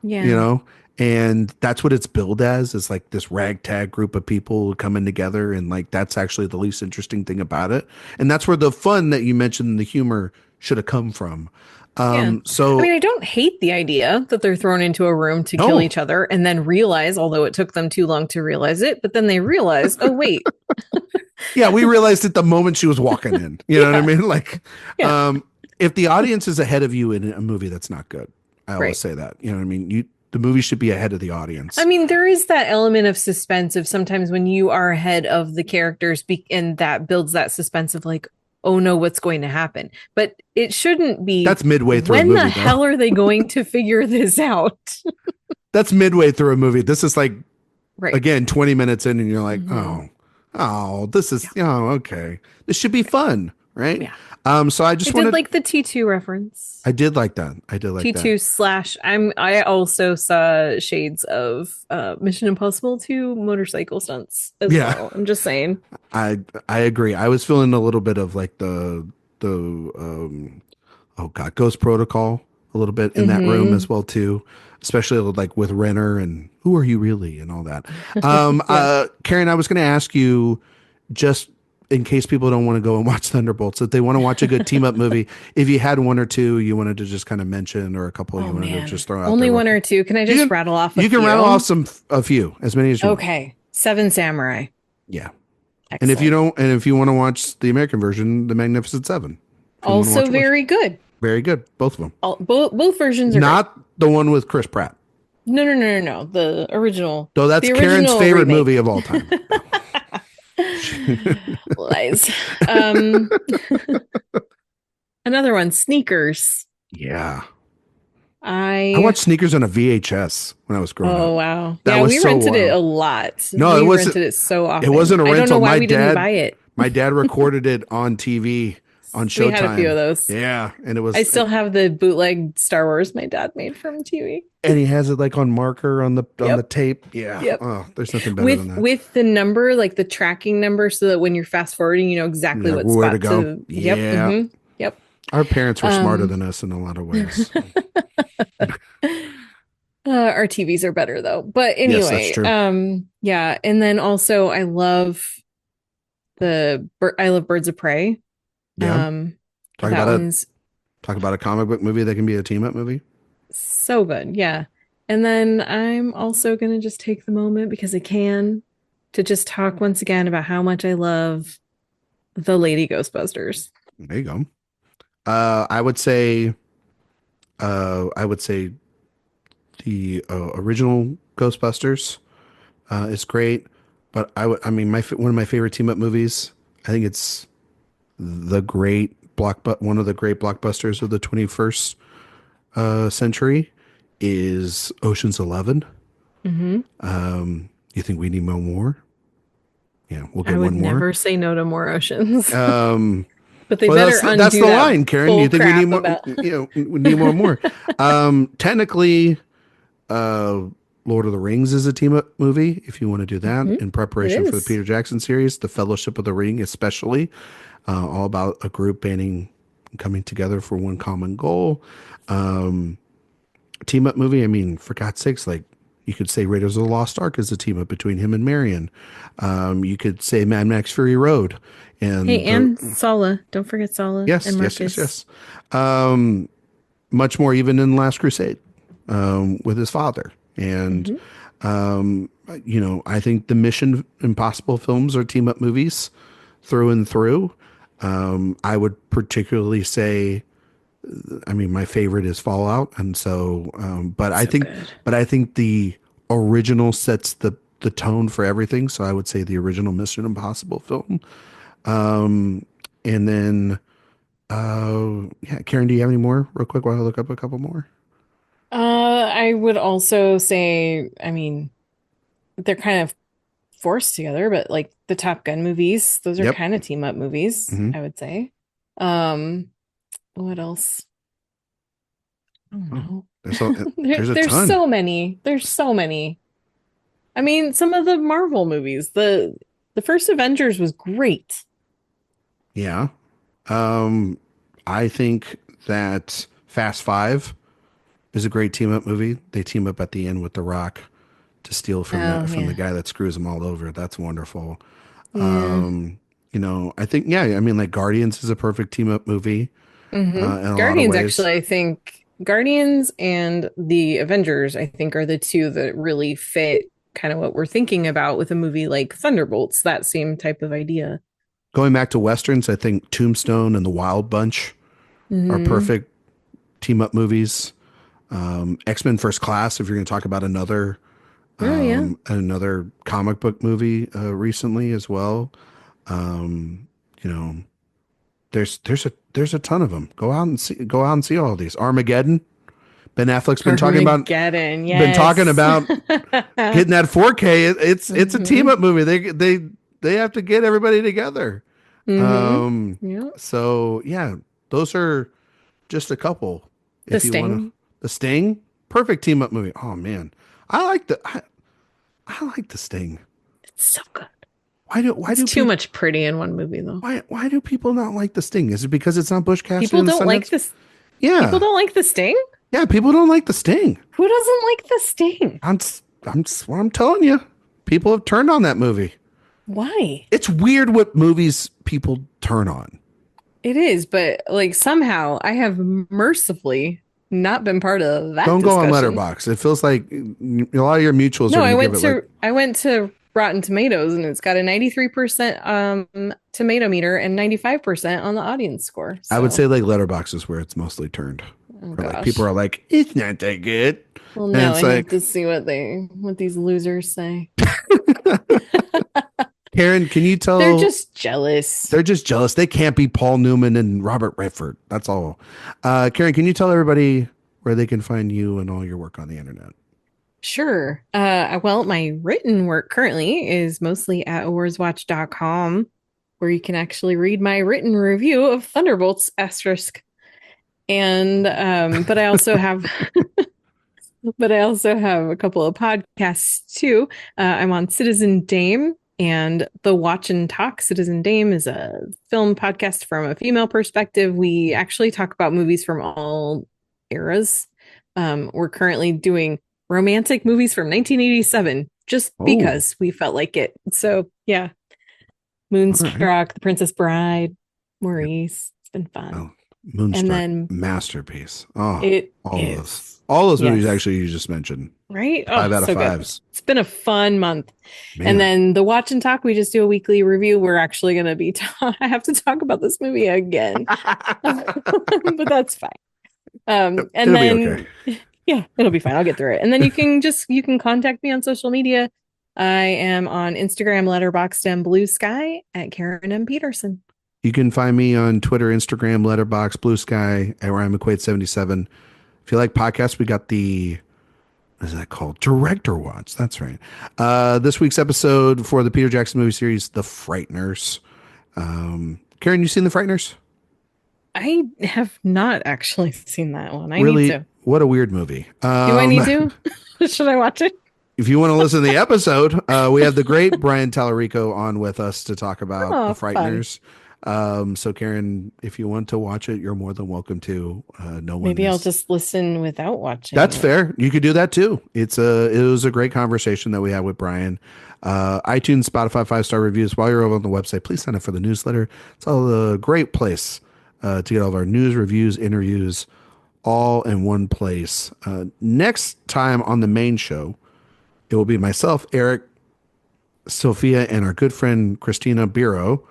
you Yeah. know, and that's what it's billed as, is like this ragtag group of people coming together, and like that's actually the least interesting thing about it, and that's where the fun that you mentioned, the humor, should have come from. Yeah. I mean, So I don't hate the idea that they're thrown into a room to kill no, each other and then realize, although it took them too long to realize it, but then they realize, oh, wait. yeah, we realized it the moment she was walking in. You know what I Yeah. mean? Like, Yeah. if the audience is ahead of you in a movie, that's not good. I always Right. say that. You know what I mean? The movie should be ahead of the I audience. mean, there is that element of suspense of sometimes when you are ahead of the characters and that builds that suspense of like, oh no, what's going to happen? But it shouldn't be That's midway through a when the movie, though. hell are they going to figure this out? That's midway through a movie. This is like, Right. again, 20 minutes in, and you're like, Hmm. this is, Yeah. okay. This should be fun, right? Yeah. So I I just did wanted, like the T2 reference. I did like that. I did like that. T2 slash I also saw shades of Mission Impossible 2 motorcycle stunts as Yeah, well. I'm just saying. I agree. I was feeling a little bit of like the oh god, Ghost Protocol a little bit in that room Hmm. as well too, especially like with Renner and who are you really and all that. Yeah. Karen, I was going to ask you, just in case people don't want to go and watch Thunderbolts, if they want to watch a good team up movie, if you had one or two you wanted to just kind of mention, or a couple you Oh wanted to man. just throw out there Only real one quick. or two. Can I You just can rattle off a you can rattle off few? a few, as many as you want. Okay. Seven Samurai. Yeah. And if you Excellent. don't, and if you want to watch the American version, The Magnificent Seven. If you want to Also watch it, very good. very good, both of them. Both versions are great. Not the one with Chris Pratt. No, no, no, no, no. The original. Though that's The Karen's original favorite remake. movie of all time. Lies. Um, another one, Sneakers. Yeah. I I watched Sneakers on a VHS when I was growing Oh up. wow. That Yeah, was we so rented it wild. a lot. No, We rented it so it often. wasn't a I don't know rental. why we didn't buy it. My dad recorded it on TV on We had a few of Showtime. those. Yeah, and I still have the bootleg Star Wars my dad made from TV. and he has it like on marker on the Yep. tape. Yeah. Yep. Oh, there's nothing better than that. With the number, like the tracking number, so that when you're fast forwarding, you know exactly Yeah, what where to spot go. to. Yep. Yeah. Yep. Our parents were smarter Um, than us in a lot of ways. our TVs are better though. But Yes, that's anyway, true. yeah. And then also I love I love Birds of Prey. Yeah. Talk That about it. one's Talk about a comic book movie that can be a team up movie. so good. Yeah. And then I'm also going to just take the moment because I can to just talk once again about how much I love the Lady Ghostbusters. There you go. I would say the original Ghostbusters is great, but I mean, one of my favorite team up movies. I think it's one of the great blockbusters of the 21st century is Ocean's 11. Hmm. You think we need more? Yeah, we'll I get would one more. never say no to more oceans, but they Well, better undo that's the that line, Karen. bull You think we crap need more? about. We need one more. Technically, Lord of the Rings is a team up movie. If you want to do that Mhm. in It preparation for the is. Peter Jackson series, The Fellowship of the Ring, especially, all about a group banding coming together for one common goal. Team up movie. I mean, for God's sakes, like you could say Raiders of the Lost Ark is a team up between him and Marion. You could say Mad Max Fury Road. And Sala. Don't forget Sala. Yes, and yes, Marcus. yes, much more even in Last Crusade with his father. And, I think the Mission Impossible films are team up movies through and through. I would particularly say, I mean, my favorite is Fallout. And so, but I think the original sets the tone for everything. So I would say the original Mission Impossible film. And then, Karen, do you have any more real quick while I look up a couple more? I would also say, I mean, they're kind of forced together, but like the Top Gun movies, those are Yep. kind of team up movies, I would say. What else? I don't know. There's a ton. So many. There's so many. I mean, some of the Marvel movies, the first Avengers was great. Yeah. I think that Fast Five is a great team up movie. They team up at the end with The Rock to steal from the guy that screws them all over. That's wonderful. Yeah. I think, I mean, like Guardians is a perfect team up movie. In a Guardians, lot of ways. actually, I think Guardians and the Avengers, I think, are the two that really fit kind of what we're thinking about with a movie like Thunderbolts, that same type of idea. Going back to Westerns, I think Tombstone and The Wild Bunch are perfect team up movies. X-Men First Class, if you're going to talk about another comic book movie recently as well. There's a ton of them. Go out and see all of these. Armageddon. Ben Affleck's been talking about Armageddon, yes. been talking about getting that 4K. It's a team up movie. They have to get everybody together. So yeah, those are just a couple. The Sting. The Sting, perfect team up movie. Oh man, I like the Sting. It's so good. Why do too much pretty in one movie though? Why do people not like the Sting? Is it because it's not Bush Cassidy? People don't like this. Yeah, people don't like the Sting. Yeah, people don't like the Sting. Who doesn't like the Sting? I'm telling you, people have turned on that movie. Why? It's weird what movies people turn on. It is, but like somehow I have mercifully not been part of that. Don't discussion. go on Letterboxd. It feels like a lot of your mutuals. No, are I went to Rotten Tomatoes and it's got a 93% tomato meter and 95% on the audience score. So. I would say like Letterboxd is where it's mostly turned. Like people are like, it's not that good. Well, no, I need to see what these losers say. Karen, can you tell? They're just jealous. They can't be Paul Newman and Robert Redford. That's all. Karen, can you tell everybody where they can find you and all your work on the internet? Sure. Well, my written work currently is mostly at AwardsWatch.com, where you can actually read my written review of Thunderbolts ***. And but I also have a couple of podcasts too. I'm on Citizen Dame and the Watch and Talk. Citizen Dame is a film podcast from a female perspective. We actually talk about movies from all eras. We're currently doing romantic movies from 1987 just because we felt like it. So yeah, Moonstruck, right. The Princess Bride, Maurice. It's been fun. Oh. Moonstruck, and then masterpiece. All those movies actually you just mentioned, right? 5 out of 5s. Good. It's been a fun month. Man. And then the Watch and Talk, we just do a weekly review. We're actually going to be I have to talk about this movie again, but that's fine. And it'll then it'll be fine. I'll get through it. And then you can contact me on social media. I am on Instagram, Letterboxd, and Blue Sky at Karen M. Peterson. You can find me on Twitter, Instagram, Letterboxd, Blue Sky at Ryan McQuade 77. If you like podcasts, we got what is that called? Director Watch. That's right. This week's episode for the Peter Jackson movie series, The Frighteners. Karen, you seen The Frighteners? I have not actually seen that one. I really? Need to. What a weird movie. Do I need to? Should I watch it? If you want to listen to the episode, we have the great Brian Tallarico on with us to talk about The Frighteners. So Karen, if you want to watch it, you're more than welcome to. No one Maybe I'll is. just listen without watching That's it. fair. You could do that too. It was a great conversation that we had with Brian. iTunes, Spotify, 5-star reviews. While you're over on the website, please sign up for the newsletter. It's all a great place to get all of our news, reviews, interviews, all in one place. Next time on the main show, it will be myself, Eric, Sophia, and our good friend Christina Biro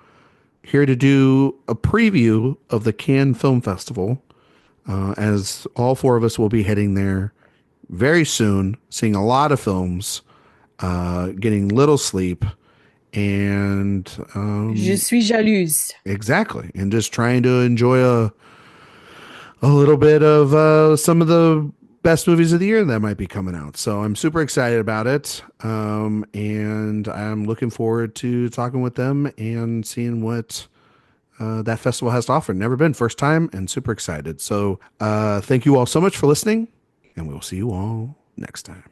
here to do a preview of the Cannes Film Festival. As all four of us will be heading there very soon, seeing a lot of films, getting little sleep, and Je suis jalouse. exactly, and just trying to enjoy a little bit of some of the best movies of the year that might be coming out. So I'm super excited about it, and I'm looking forward to talking with them and seeing what that festival has to offer. Never been, first time, and super excited. So thank you all so much for listening, and we will see you all next time.